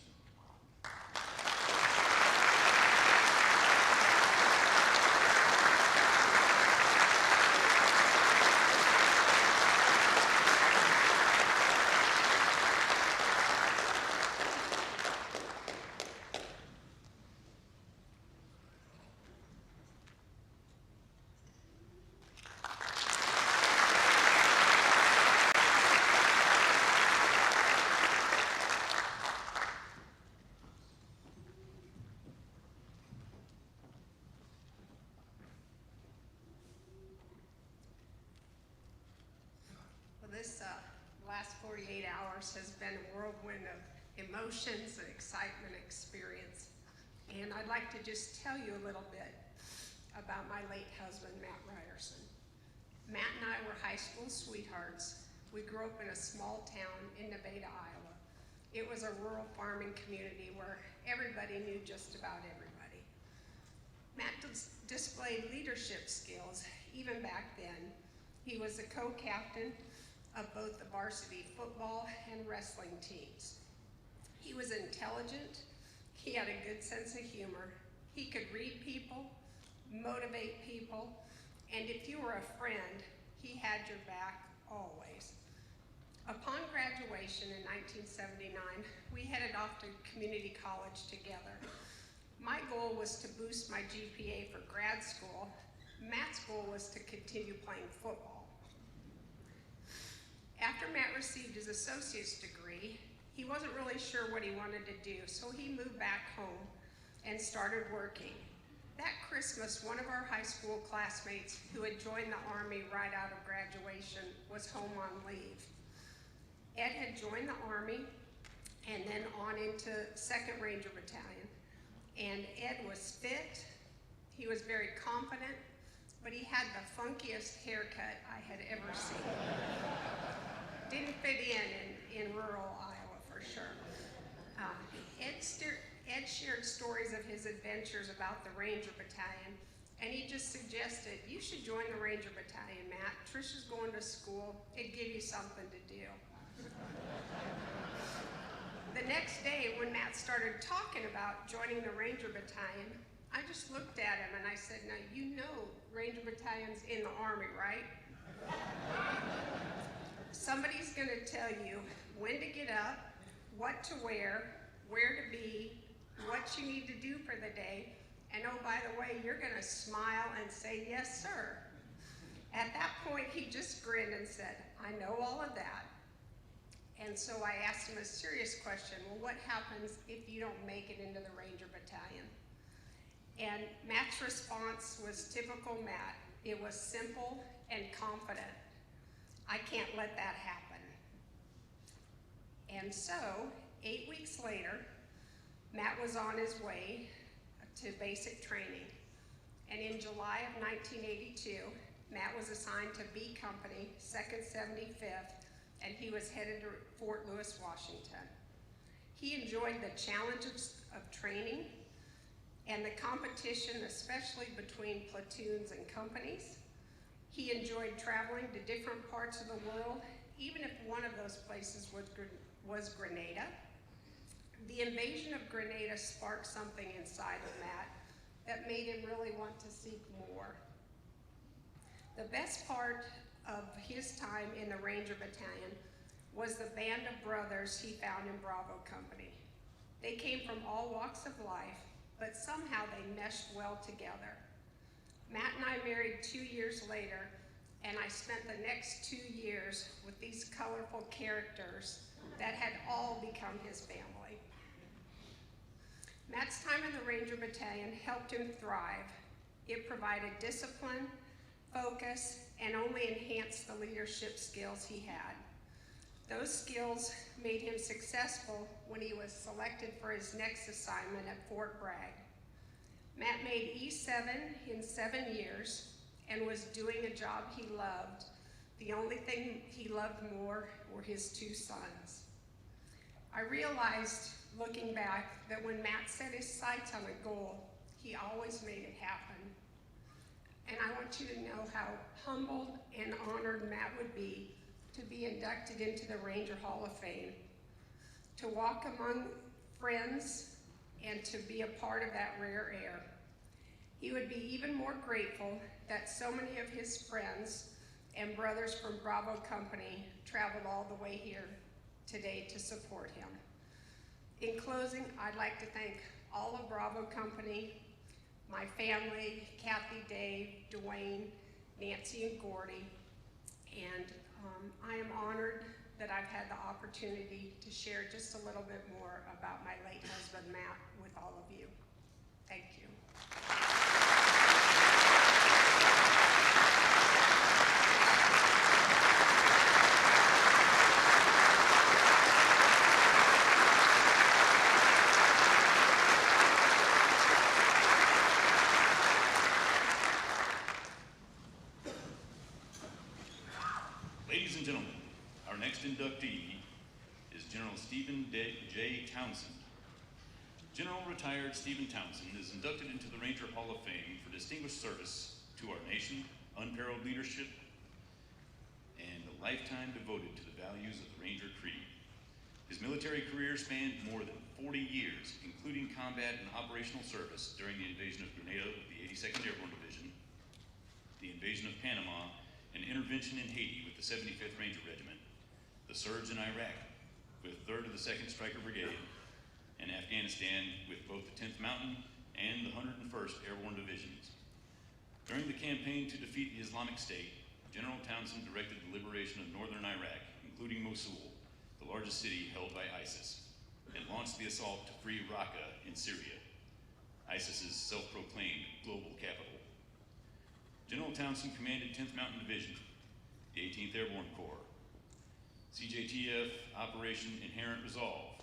This last 48 hours has been a whirlwind of emotions and excitement experience. And I'd like to just tell you a little bit about my late husband, Matt Ryerson. Matt and I were high school sweethearts. We grew up in a small town in Nevada, Iowa. It was a rural farming community where everybody knew just about everybody. Matt displayed leadership skills even back then. He was a co-captain of both the varsity football and wrestling teams. He was intelligent, he had a good sense of humor, he could read people, motivate people, and if you were a friend, he had your back always. Upon graduation in 1979, we headed off to community college together. My goal was to boost my GPA for grad school. Matt's goal was to continue playing football. After Matt received his associate's degree, he wasn't really sure what he wanted to do, so he moved back home and started working. That Christmas, one of our high school classmates who had joined the Army right out of graduation was home on leave. Ed had joined the Army and then on into 2nd Ranger Battalion. And Ed was fit, he was very confident, but he had the funkiest haircut I had ever seen. Didn't fit in rural Iowa for sure. Ed shared stories of his adventures about the Ranger Battalion, and he just suggested, you should join the Ranger Battalion, Matt. Trisha's going to school, it'd give you something to do. The next day, when Matt started talking about joining the Ranger Battalion, I just looked at him and I said, now you know Ranger Battalion's in the Army, right? Somebody's gonna tell you when to get up, what to wear, where to be, what you need to do for the day, and oh, by the way, you're gonna smile and say, yes, sir. At that point, he just grinned and said, I know all of that. And so I asked him a serious question, well, what happens if you don't make it into the Ranger Battalion? And Matt's response was typical Matt. It was simple and confident. I can't let that happen. And so, 8 weeks later, Matt was on his way to basic training. And in July of 1982, Matt was assigned to B Company, 2nd 75th, and he was headed to Fort Lewis, Washington. He enjoyed the challenges of training and the competition, especially between platoons and companies. He enjoyed traveling to different parts of the world, even if one of those places was Grenada. The invasion of Grenada sparked something inside of Matt that made him really want to seek more. The best part of his time in the Ranger Battalion was the band of brothers he found in Bravo Company. They came from all walks of life, but somehow they meshed well together. Matt and I married 2 years later, and I spent the next 2 years with these colorful characters that had all become his family. Matt's time in the Ranger Battalion helped him thrive. It provided discipline, focus, and only enhanced the leadership skills he had. Those skills made him successful when he was selected for his next assignment at Fort Bragg. Matt made E7 in 7 years and was doing a job he loved. The only thing he loved more were his 2 sons. I realized, looking back, that when Matt set his sights on a goal, he always made it happen. And I want you to know how humbled and honored Matt would be to be inducted into the Ranger Hall of Fame, to walk among friends and to be a part of that rare air. He would be even more grateful that so many of his friends and brothers from Bravo Company traveled all the way here today to support him. In closing, I'd like to thank all of Bravo Company, my family, Kathy, Dave, Dwayne, Nancy, and Gordy, and I am honored that I've had the opportunity to share just a little bit more about my late husband, Matt, with all of you. Thank you. Ladies and gentlemen, our next inductee is General Stephen J. Townsend. General retired Stephen Townsend is inducted into the Ranger Hall of Fame for distinguished service to our nation, unparalleled leadership, and a lifetime devoted to the values of the Ranger Creed. His military career spanned more than 40 years, including combat and operational service during the invasion of Grenada with the 82nd Airborne Division, the invasion of Panama, and intervention in Haiti with the 75th Ranger Regiment, the surge in Iraq with 3rd of the 2nd Stryker Brigade, and Afghanistan with both the 10th Mountain and the 101st Airborne Divisions. During the campaign to defeat the Islamic State, General Townsend directed the liberation of northern Iraq, including Mosul, the largest city held by ISIS, and launched the assault to free Raqqa in Syria. ISIS's self-proclaimed global capital. General Townsend commanded 10th Mountain Division, the 18th Airborne Corps, CJTF Operation Inherent Resolve,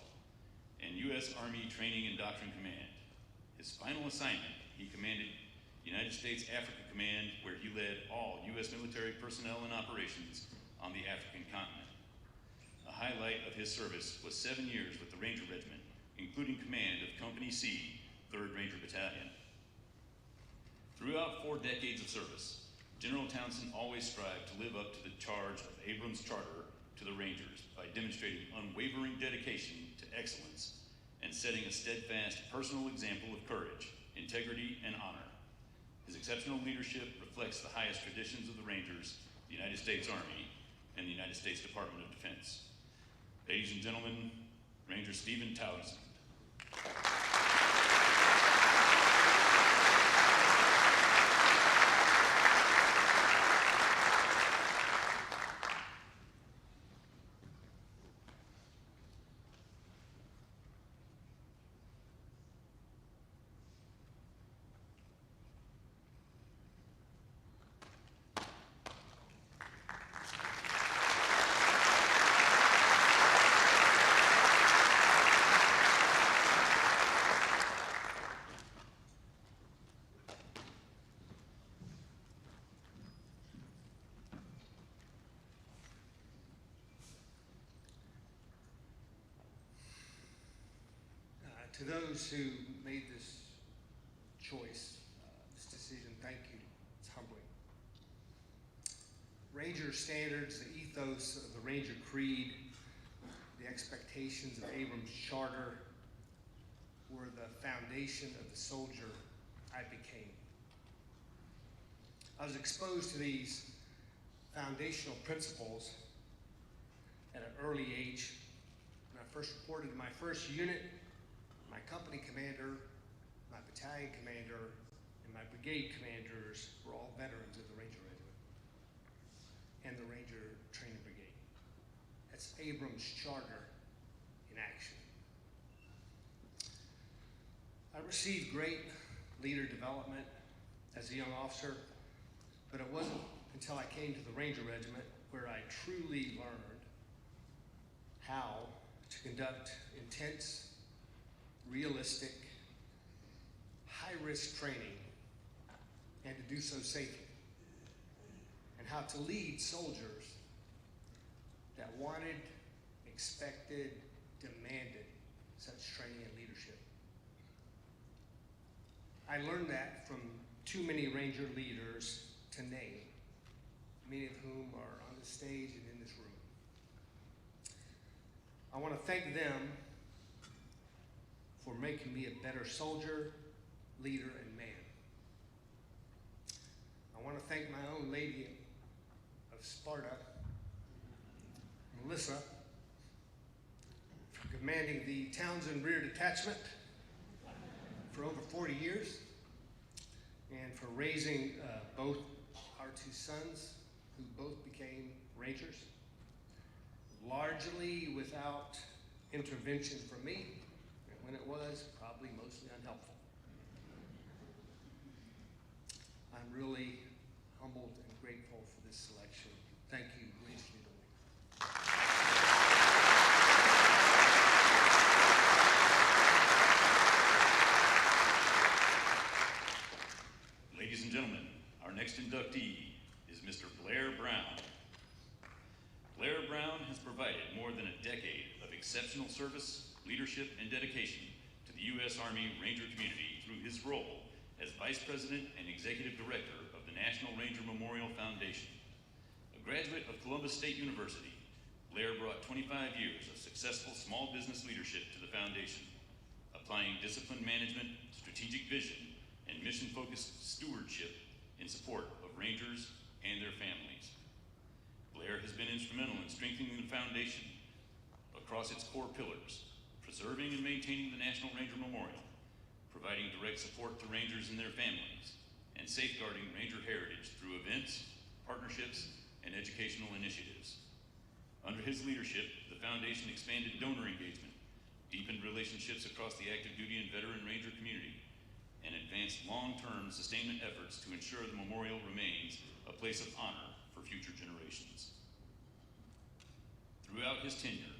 and U.S. Army Training and Doctrine Command. His final assignment, he commanded United States Africa Command, where he led all U.S. military personnel and operations on the African continent. A highlight of his service was 7 years with the Ranger Regiment, including command of Company C, 3rd Ranger Battalion. Throughout 4 decades of service, General Townsend always strived to live up to the charge of Abrams' charter to the Rangers by demonstrating unwavering dedication to excellence and setting a steadfast personal example of courage, integrity, and honor. His exceptional leadership reflects the highest traditions of the Rangers, the United States Army, and the United States Department of Defense. Ladies and gentlemen, Ranger Stephen Townsend. To those who made this choice, this decision, thank you. It's humbling. Ranger standards, the ethos of the Ranger Creed, the expectations of Abrams' charter were the foundation of the soldier I became. I was exposed to these foundational principles at an early age. When I first reported to my first unit, my company commander, my battalion commander, and my brigade commanders were all veterans of the Ranger Regiment and the Ranger Training Brigade. That's Abrams' charter in action. I received great leader development as a young officer, but it wasn't until I came to the Ranger Regiment where I truly learned how to conduct intense, realistic, high-risk training, and to do so safely, and how to lead soldiers that wanted, expected, demanded such training and leadership. I learned that from too many Ranger leaders to name, many of whom are on the stage and in this room. I want to thank them for making me a better soldier, leader, and man. I want to thank my own lady of Sparta, Melissa, for commanding the Townsend Rear Detachment for over 40 years, and for raising both our 2 sons, who both became Rangers, largely without intervention from me. When it was, probably mostly unhelpful. I'm really humbled and grateful for this selection. Thank you, Ranger Leader. Ladies and gentlemen, our next inductee is Mr. Blair Brown. Blair Brown has provided more than a decade of exceptional service, leadership, and dedication to the U.S. Army Ranger community through his role as Vice President and Executive Director of the National Ranger Memorial Foundation. A graduate of Columbus State University, Blair brought 25 years of successful small business leadership to the foundation, applying disciplined management, strategic vision, and mission-focused stewardship in support of Rangers and their families. Blair has been instrumental in strengthening the foundation across its core pillars, preserving and maintaining the National Ranger Memorial, providing direct support to Rangers and their families, and safeguarding Ranger heritage through events, partnerships, and educational initiatives. Under his leadership, the foundation expanded donor engagement, deepened relationships across the active duty and veteran Ranger community, and advanced long-term sustainment efforts to ensure the memorial remains a place of honor for future generations. Throughout his tenure,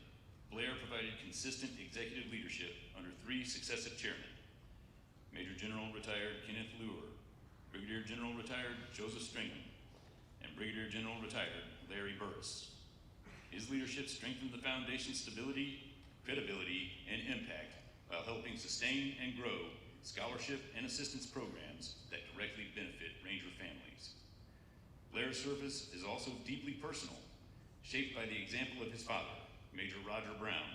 Blair provided consistent executive leadership under 3 successive chairmen: Major General retired Kenneth Luer, Brigadier General retired Joseph Stringham, and Brigadier General retired Larry Burris. His leadership strengthened the foundation's stability, credibility, and impact while helping sustain and grow scholarship and assistance programs that directly benefit Ranger families. Blair's service is also deeply personal, shaped by the example of his father, Major Roger Brown,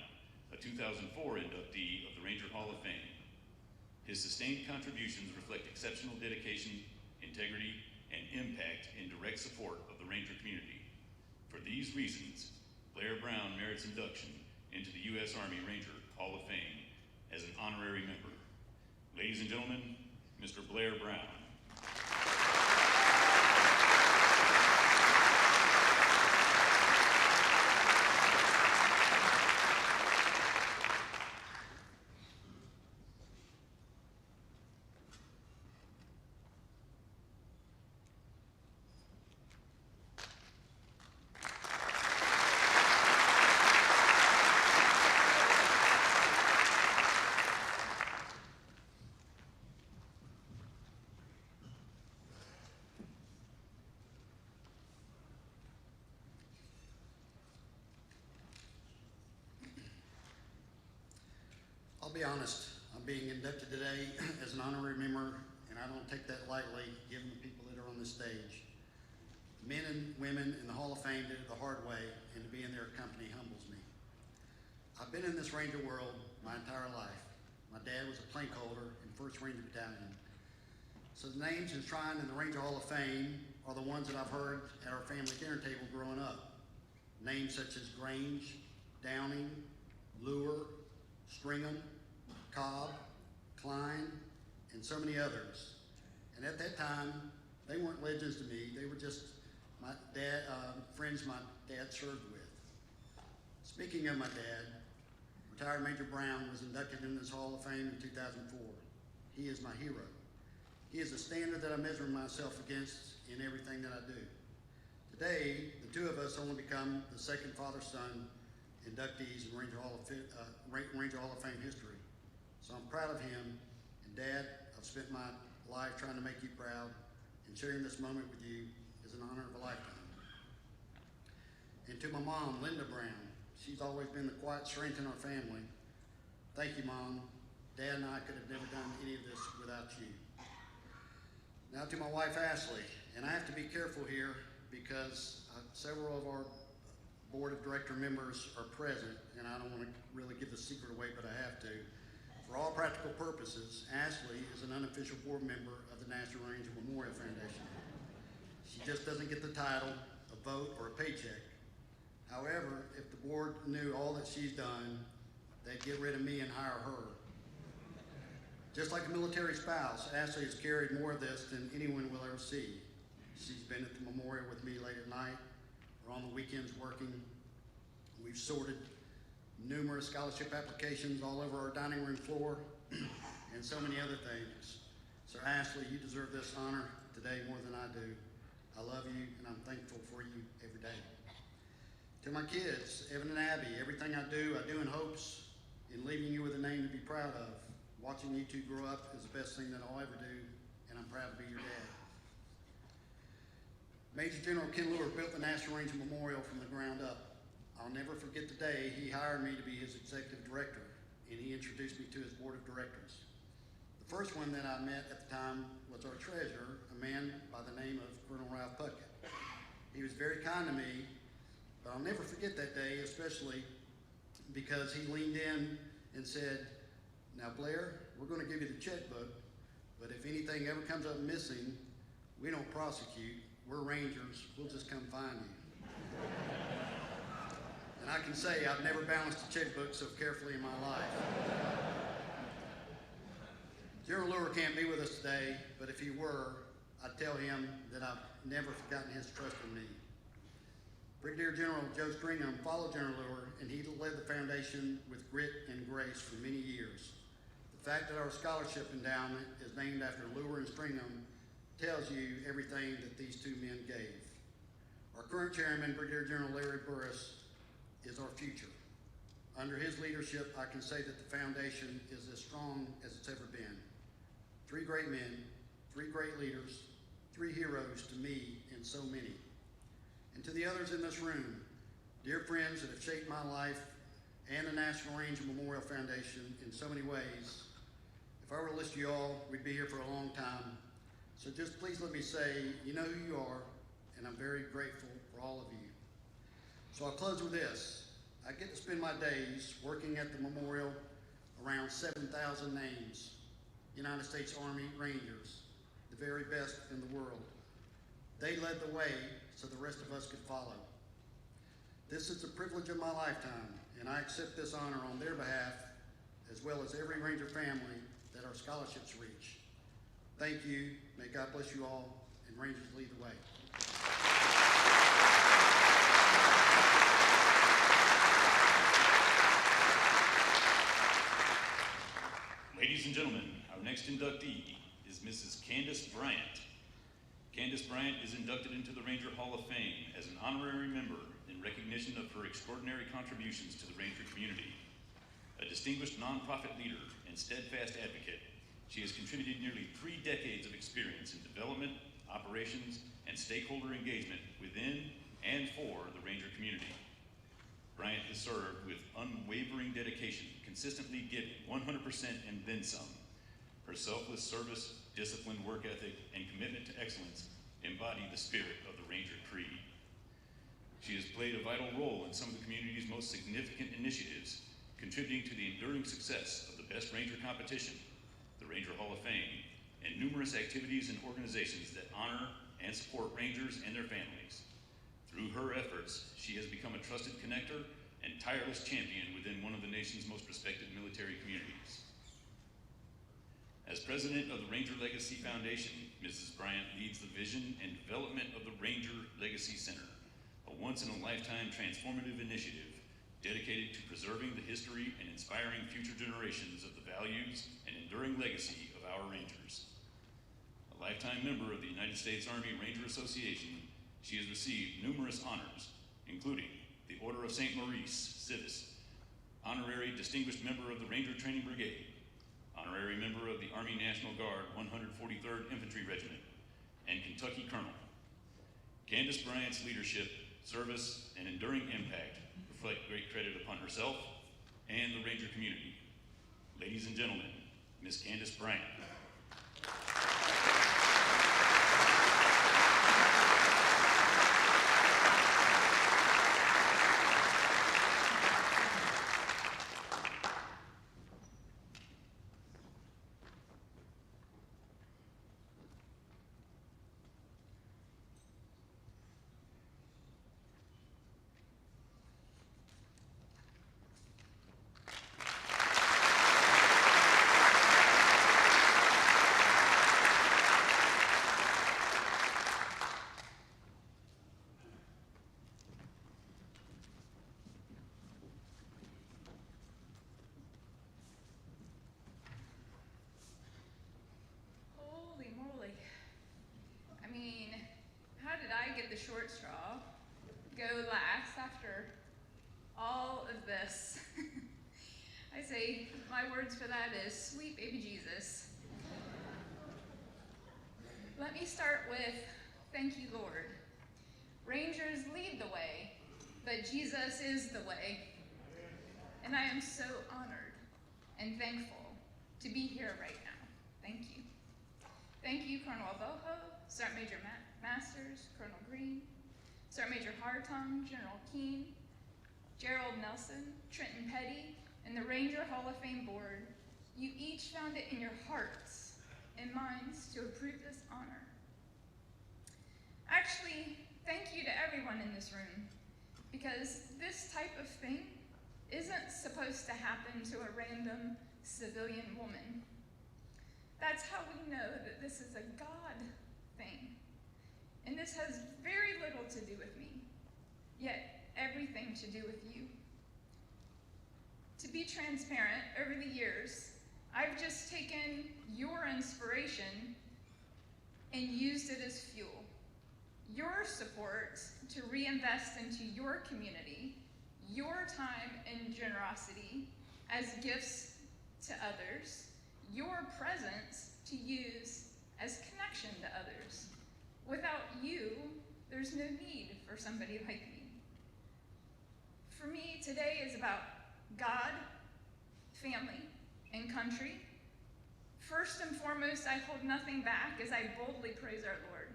a 2004 inductee of the Ranger Hall of Fame. His sustained contributions reflect exceptional dedication, integrity, and impact in direct support of the Ranger community. For these reasons, Blair Brown merits induction into the U.S. Army Ranger Hall of Fame as an honorary member. Ladies and gentlemen, Mr. Blair Brown. I'll be honest, I'm being inducted today as an honorary member, and I don't take that lightly, given the people that are on this stage. Men and women in the Hall of Fame did it the hard way, and to be in their company humbles me. I've been in this Ranger world my entire life. My dad was a plank holder in 1st Ranger Battalion. So the names enshrined in the Ranger Hall of Fame are the ones that I've heard at our family dinner table growing up. Names such as Grange, Downing, Luer, Stringham, Cobb, Klein, and so many others. And at that time, they weren't legends to me. They were just my dad, friends my dad served with. Speaking of my dad, retired Major Brown was inducted into this Hall of Fame in 2004. He is my hero. He is the standard that I measure myself against in everything that I do. Today, the 2 of us only become the second father-son inductees in Ranger Hall of Fame history. So I'm proud of him, and Dad, I've spent my life trying to make you proud, and sharing this moment with you is an honor of a lifetime. And to my mom, Linda Brown, she's always been the quiet strength in our family. Thank you, Mom. Dad and I could have never done any of this without you. Now to my wife, Ashley, and I have to be careful here because several of our board of director members are present, and I don't want to really give the secret away, but I have to. For all practical purposes, Ashley is an unofficial board member of the National Ranger Memorial Foundation. She just doesn't get the title, a vote, or a paycheck. However, if the board knew all that she's done, they'd get rid of me and hire her. Just like a military spouse, Ashley has carried more of this than anyone will ever see. She's been at the memorial with me late at night, or on the weekends working. We've sorted numerous scholarship applications all over our dining room floor, and so many other things. So Ashley, you deserve this honor today more than I do. I love you, and I'm thankful for you every day. To my kids, Evan and Abby, everything I do in hopes in leaving you with a name to be proud of. Watching you 2 grow up is the best thing that I'll ever do, and I'm proud to be your dad. Major General Ken Luer built the National Ranger Memorial from the ground up. I'll never forget the day he hired me to be his executive director, and he introduced me to his board of directors. The first one that I met at the time was our treasurer, a man by the name of Colonel Ralph Puckett. He was very kind to me, but I'll never forget that day, especially because he leaned in and said, "Now Blair, we're going to give you the checkbook, but if anything ever comes up missing, we don't prosecute. We're Rangers. We'll just come find you." And I can say I've never balanced a checkbook so carefully in my life. General Luer can't be with us today, but if he were, I'd tell him that I've never forgotten his trust in me. Brigadier General Joe Stringham followed General Luer, and he led the foundation with grit and grace for many years. The The fact that our scholarship endowment is named after Lure and Stringham tells you everything that these two men gave. Our current chairman, Brigadier General Larry Burris, is our future. Under his leadership, I can say that the foundation is as strong as it's ever been. 3 great men, 3 great leaders, 3 heroes to me and so many. And to the others in this room, dear friends that have shaped my life and the National Ranger Memorial Foundation in so many ways. If I were to list you all, we'd be here for a long time. So just please let me say, you know who you are, and I'm very grateful for all of you. So I'll close with this. I get to spend my days working at the memorial around 7,000 names, United States Army Rangers, the very best in the world. They led the way so the rest of us could follow. This is the privilege of my lifetime, and I accept this honor on their behalf, as well as every Ranger family that our scholarships reach. Thank you. May God bless you all, and Rangers lead the way. Ladies and gentlemen, our next inductee is Mrs. Candace Bryant. Candace Bryant is inducted into the Ranger Hall of Fame as an honorary member in recognition of her extraordinary contributions to the Ranger community. A distinguished nonprofit leader and steadfast advocate, she has contributed nearly 3 decades of experience in development, operations, and stakeholder engagement within and for the Ranger community. Bryant has served with unwavering dedication, consistently giving 100% and then some. Her selfless service, disciplined work ethic, and commitment to excellence embody the spirit of the Ranger Creed. She has played a vital role in some of the community's most significant initiatives, contributing to the enduring success of the Best Ranger competition, the Ranger Hall of Fame, and numerous activities and organizations that honor and support Rangers and their families. Through her efforts, she has become a trusted connector and tireless champion within one of the nation's most respected military communities. As president of the Ranger Legacy Foundation, Mrs. Bryant leads the vision and development of the Ranger Legacy Center, a once-in-a-lifetime transformative initiative dedicated to preserving the history and inspiring future generations of the values and enduring legacy of our Rangers. A lifetime member of the United States Army Ranger Association, she has received numerous honors, including the Order of St. Maurice, Civis, Honorary Distinguished Member of the Ranger Training Brigade, Honorary Member of the Army National Guard 143rd Infantry Regiment, and Kentucky Colonel. Candace Bryant's leadership, service, and enduring impact reflect great credit upon herself and the Ranger community. Ladies and gentlemen, Ms. Candace Bryant. Holy moly. I mean, how did I get the short straw? Go last after all of this? I say, my words for that is, sweet baby Jesus. Let me start with, thank you, Lord. Rangers lead the way, but Jesus is the way. And I am so honored and thankful to be here right now. Thank you. Thank you, Colonel Aboho, Sergeant Major Masters, Colonel Green, Sergeant Major Hartung, General Keene, Gerald Nelson, Trenton Petty, and the Ranger Hall of Fame Board. You each found it in your hearts and minds to approve this honor. Actually, thank you to everyone in this room, because this type of thing isn't supposed to happen to a random civilian woman. That's how we know that this is a God thing. And this has very little to do with me, yet everything to do with you. To be transparent, over the years, I've just taken your inspiration and used it as fuel. Your support to reinvest into your community, your time and generosity as gifts to others, your presence to use as connection to others. Without you, there's no need for somebody like me. For me, today is about God, family, and country. First and foremost, I hold nothing back as I boldly praise our Lord,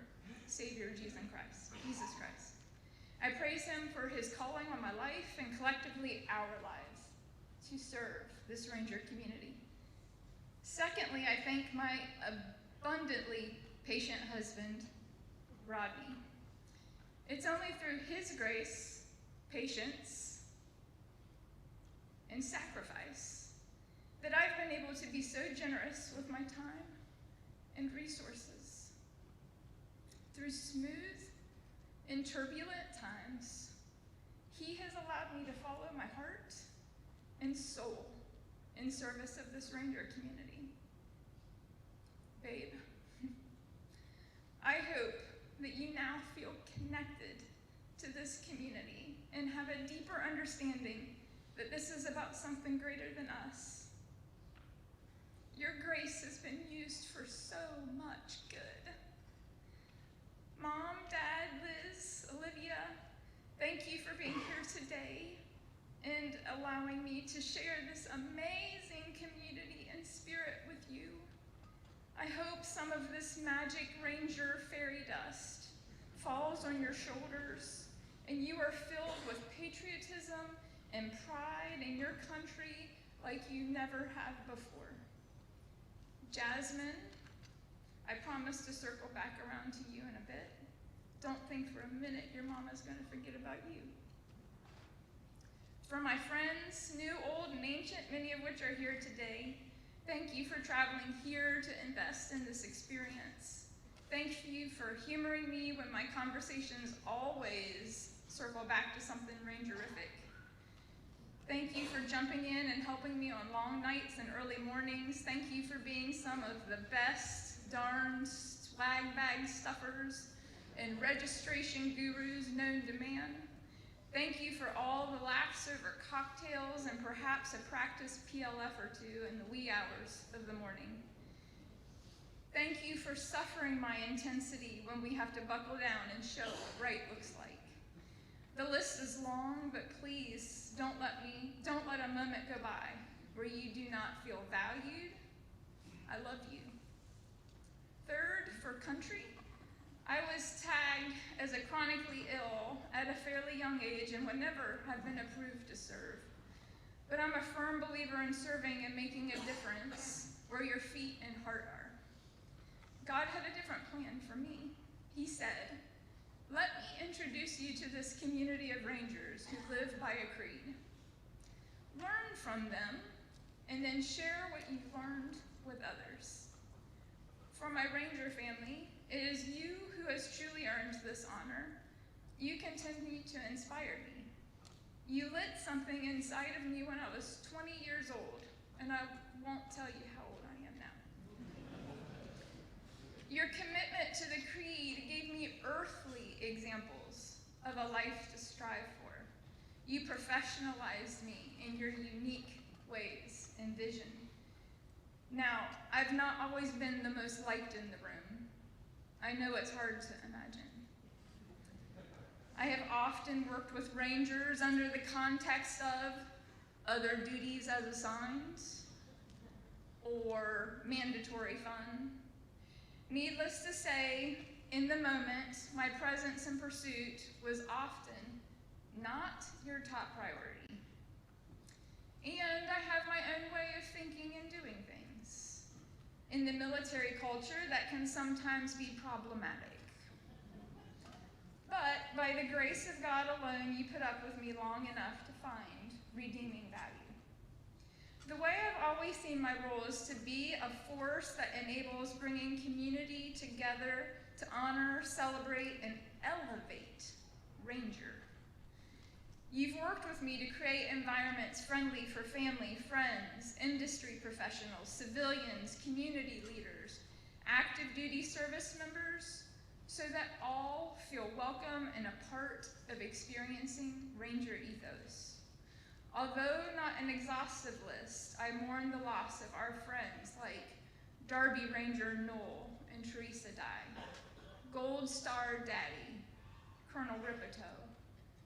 Savior Jesus Christ. I praise him for his calling on my life and collectively our lives to serve this Ranger community. Secondly, I thank my abundantly patient husband, Rodney. It's only through his grace, patience, and sacrifice that I've been able to be so generous with my time and resources. Through smooth and turbulent times, he has allowed me to follow my heart and soul in service of this Ranger community. Babe, I hope that you now feel connected to this community and have a deeper understanding that this is about something greater than us. Your grace has been used for so much good. Mom, Dad, Liz, Olivia, thank you for being here today and allowing me to share this amazing community and spirit with you. I hope some of this magic Ranger fairy dust falls on your shoulders and you are filled with patriotism and pride in your country like you never have before. Jasmine, I promise to circle back around to you in a bit. Don't think for a minute your mama's gonna forget about you. For my friends, new, old, and ancient, many of which are here today, thank you for traveling here to invest in this experience. Thank you for humoring me when my conversations always circle back to something Rangerific. Thank you for jumping in and helping me on long nights and early mornings. Thank you for being some of the best darn swag bag stuffers and registration gurus known to man. Thank you for all the laughs over cocktails and perhaps a practiced PLF or two in the wee hours of the morning. Thank you for suffering my intensity when we have to buckle down and show what right looks like. The list is long, but please don't let a moment go by where you do not feel valued. I love you. Third, for country, I was tagged as a chronically ill at a fairly young age and would never have been approved to serve. But I'm a firm believer in serving and making a difference where your feet and heart are. God had a different plan for me. He said, "Let me introduce you to this community of Rangers who live by a creed. Learn from them and then share what you've learned with others." For my Ranger family, it is you who has truly earned this honor. You continue to inspire me. You lit something inside of me when I was 20 years old, and I won't tell you how old I am now. Your commitment to the creed gave me earthly examples of a life to strive for. You professionalized me in your unique ways and vision. Now, I've not always been the most liked in the room. I know it's hard to imagine. I have often worked with Rangers under the context of other duties as assigned or mandatory fun. Needless to say, in the moment, my presence and pursuit was often not your top priority. And I have my own way of thinking and doing things. In the military culture, that can sometimes be problematic. But by the grace of God alone, you put up with me long enough to find redeeming value. The way I've always seen my role is to be a force that enables bringing community together to honor, celebrate, and elevate Ranger. You've worked with me to create environments friendly for family, friends, industry professionals, civilians, community leaders, active duty service members, so that all feel welcome and a part of experiencing Ranger ethos. Although not an exhaustive list, I mourn the loss of our friends like Darby Ranger Knoll and Teresa Dye, Gold Star Daddy, Colonel Ripito,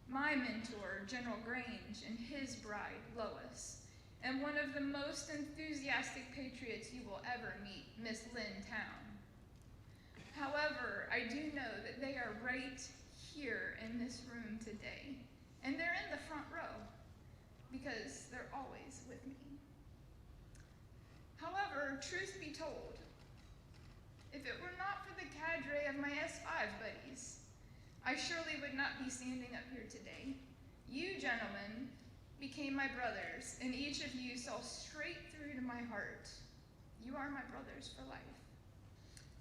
my mentor, General Grange, and his bride, Lois, and one of the most enthusiastic patriots you will ever meet, Miss Lynn Town. However, I do know that they are right here in this room today, and they're in the front row because they're always with me. However, truth be told, if it were not for the cadre of my S5 buddies, I surely would not be standing up here today. You gentlemen became my brothers, and each of you saw straight through to my heart. You are my brothers for life.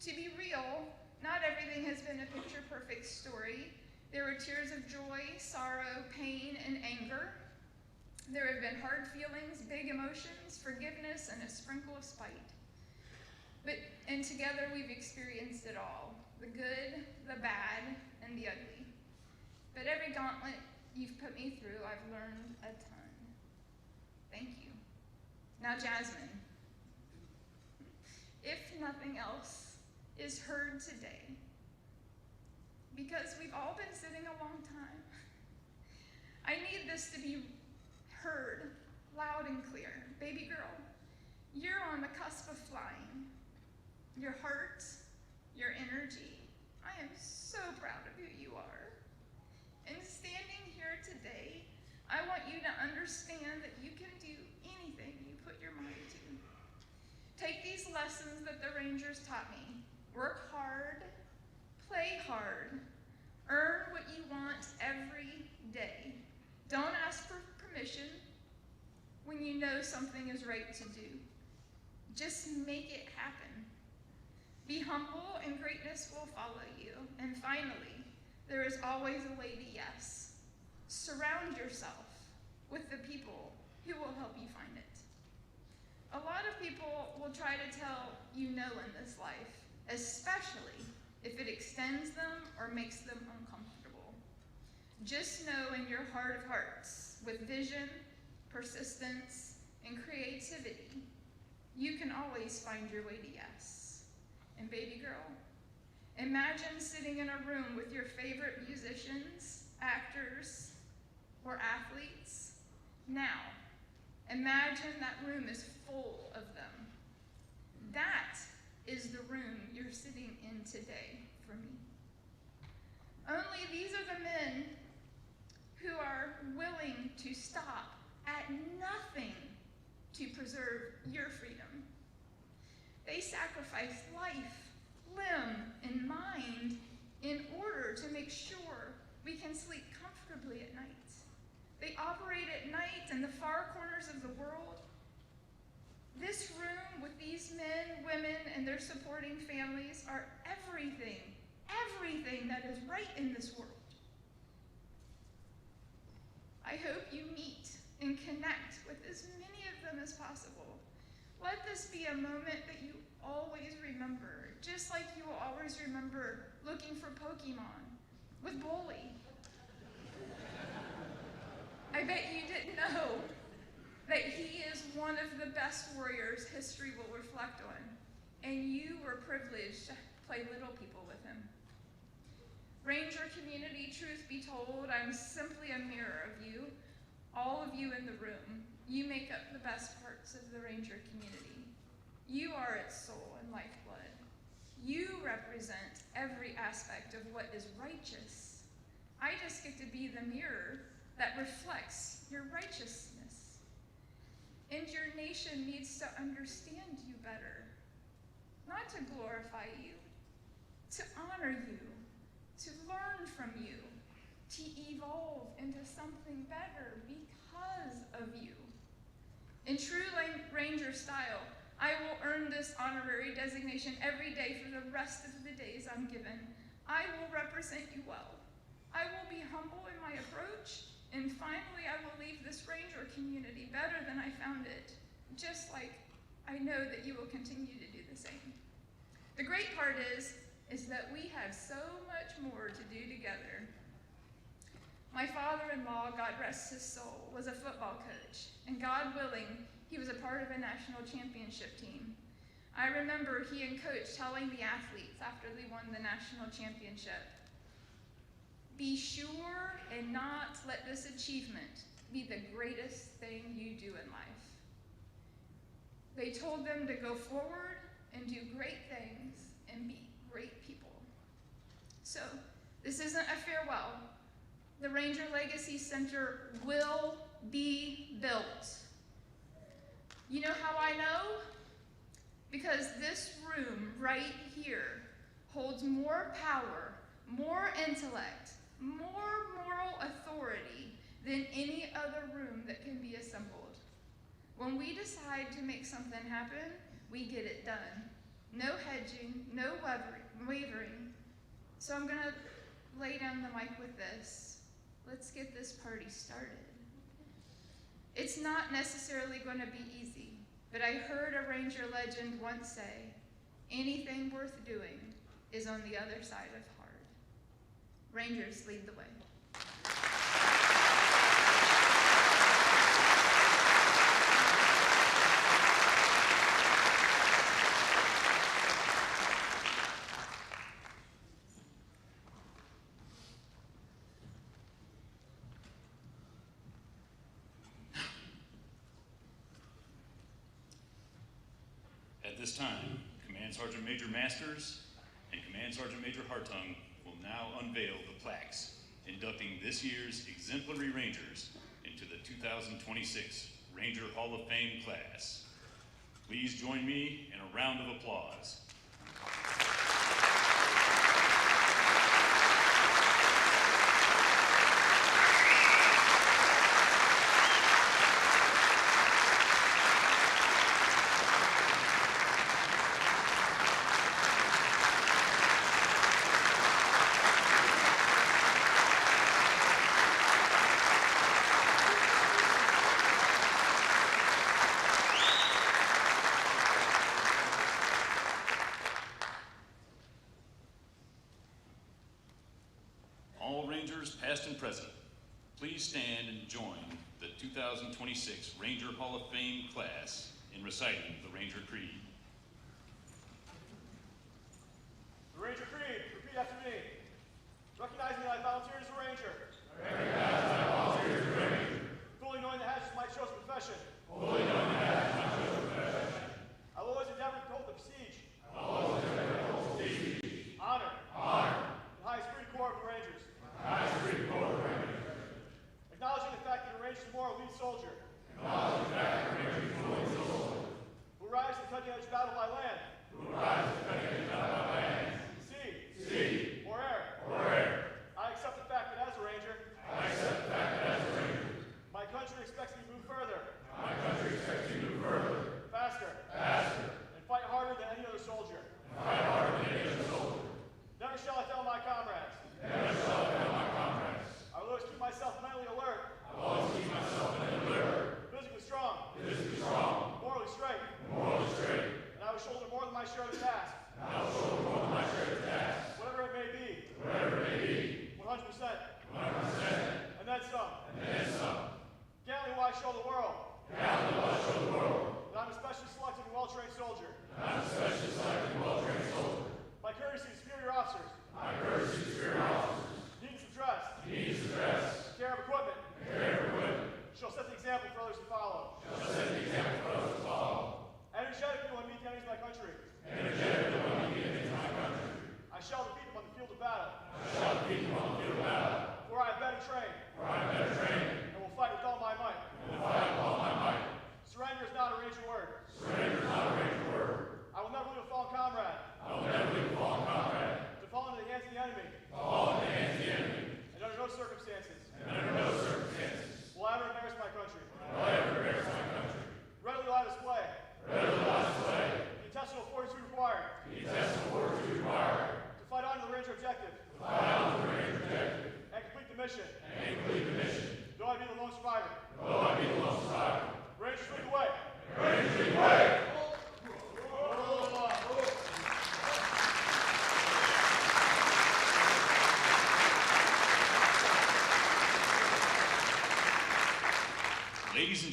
To be real, not everything has been a picture-perfect story. There were tears of joy, sorrow, pain, and anger. There have been hard feelings, big emotions, forgiveness, and a sprinkle of spite. And together we've experienced it all, the good, the bad, and the ugly. But every gauntlet you've put me through, I've learned a ton. Thank you. Now, Jasmine, if nothing else is heard today, because we've all been sitting a long time, I need this to be heard loud and clear. Baby girl, you're on the cusp of flying. Your heart, your energy, I am so proud of who you are. And standing here today, I want you to understand that you can do anything you put your mind to. Take these lessons that the Rangers taught me. Work hard, play hard, earn what you want every day. Don't ask for permission when you know something is right to do. Just make it happen. Be humble and greatness will follow you. And finally, there is always a way to yes. Surround yourself with the people who will help you find it. A lot of people will try to tell you no in this life, especially if it extends them or makes them uncomfortable. Just know in your heart of hearts, with vision, persistence, and creativity, you can always find your way to yes. And baby girl, imagine sitting in a room with your favorite musicians, actors, or athletes. Now, imagine that room is full of them. That is the room you're sitting in today for me. Only these are the men who are willing to stop at nothing to preserve your freedom. They sacrifice life, limb, and mind in order to make sure we can sleep comfortably at night. They operate at night in the far corners of the world. This room with these men, women, and their supporting families are everything that is right in this world. I hope you meet and connect with as many of them as possible. Let this be a moment that you always remember, just like you will always remember looking for Pokemon with Bully. I bet you didn't know that he is one of the best warriors history will reflect on, and you were privileged to play little people with him. Ranger community, truth be told, I'm simply a mirror of you, all of you in the room. You make up the best parts of the Ranger community. You are its soul and lifeblood. You represent every aspect of what is righteous. I just get to be the mirror that reflects your righteousness. And your nation needs to understand you better, not to glorify you, to honor you, to learn from you, to evolve into something better because of you. In true Ranger style, I will earn this honorary designation every day for the rest of the days I'm given. I will represent you well. I will be humble in my approach And finally, I will leave this Ranger community better than I found it, just like I know that you will continue to do the same. The great part is that we have so much more to do together. My father-in-law, God rest his soul, was a football coach, and God willing, he was a part of a national championship team. I remember he and Coach telling the athletes after they won the national championship, be sure and not let this achievement be the greatest thing you do in life. They told them to go forward and do great things and be great people. So, this isn't a farewell. The Ranger Legacy Center will be built. You know how I know? Because this room right here holds more power, more intellect, more moral authority than any other room that can be assembled. When we decide to make something happen, we get it done. No hedging, no wavering. So I'm gonna lay down the mic with this. Let's get this party started. It's not necessarily gonna be easy, but I heard a Ranger legend once say, anything worth doing is on the other side of hard. Rangers lead the way. At this time, Command Sergeant Major Masters and Command Sergeant Major Hartung will now unveil the plaques inducting this year's exemplary Rangers into the 2026 Ranger Hall of Fame class. Please join me in a round of applause. Past and present, please stand and join the 2026 Ranger Hall of Fame class in reciting the Ranger Creed. The Ranger Creed, repeat after me. Recognizing that I volunteered as a Ranger. Fully knowing the hazards of my chosen profession. I will always endeavor to hold the prestige. Honor. The highest Marine Corps of the Rangers. Acknowledging the fact that a Ranger is a moral lead soldier. Who arrives at the cutting edge battle by land. Sea. Or air. I accept the fact that as a Ranger. My country expects me to move further. Faster. And fight harder than any other soldier. Never shall I fail my comrades. I will always keep myself mentally alert. Physically strong. Morally straight. And I will shoulder more than my share of the task. Whatever it may be. 100%. And then some. Gallantly will I show the world. That I'm a specially selected and well-trained soldier. My courtesy to superior officers. Needs of dress. Care of equipment. Shall set the example for others to follow. Energetically will I meet the enemies of my country. I shall defeat them on the field of battle. Where I have been trained. And will fight with all my might. Surrender is not a Ranger word. I will never leave a fallen comrade. To fall into the hands of the enemy. And under no circumstances. Will I ever embarrass my country. Readily will I display. The intestinal fortitude required. To fight on to the Ranger objective. And complete the mission. Do I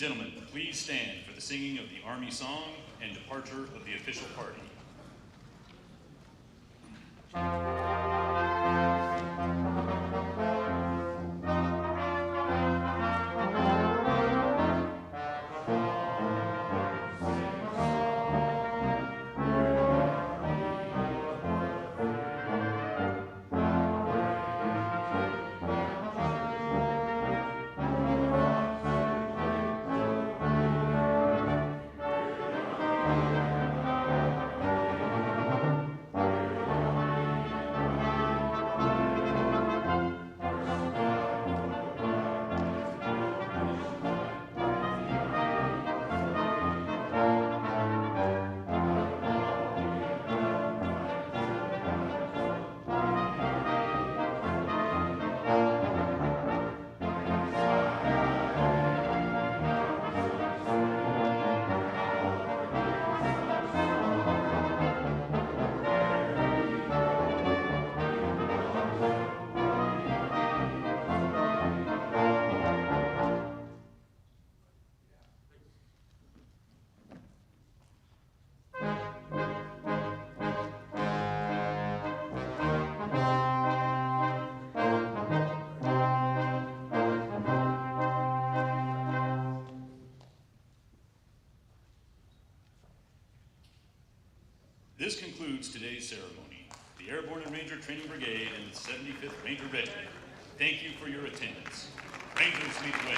and gentlemen, please stand for the singing of the Army song and departure of the official party. This concludes today's ceremony. The Airborne and Ranger Training Brigade and the 75th Ranger Regiment, thank you for your attendance. Rangers lead the way.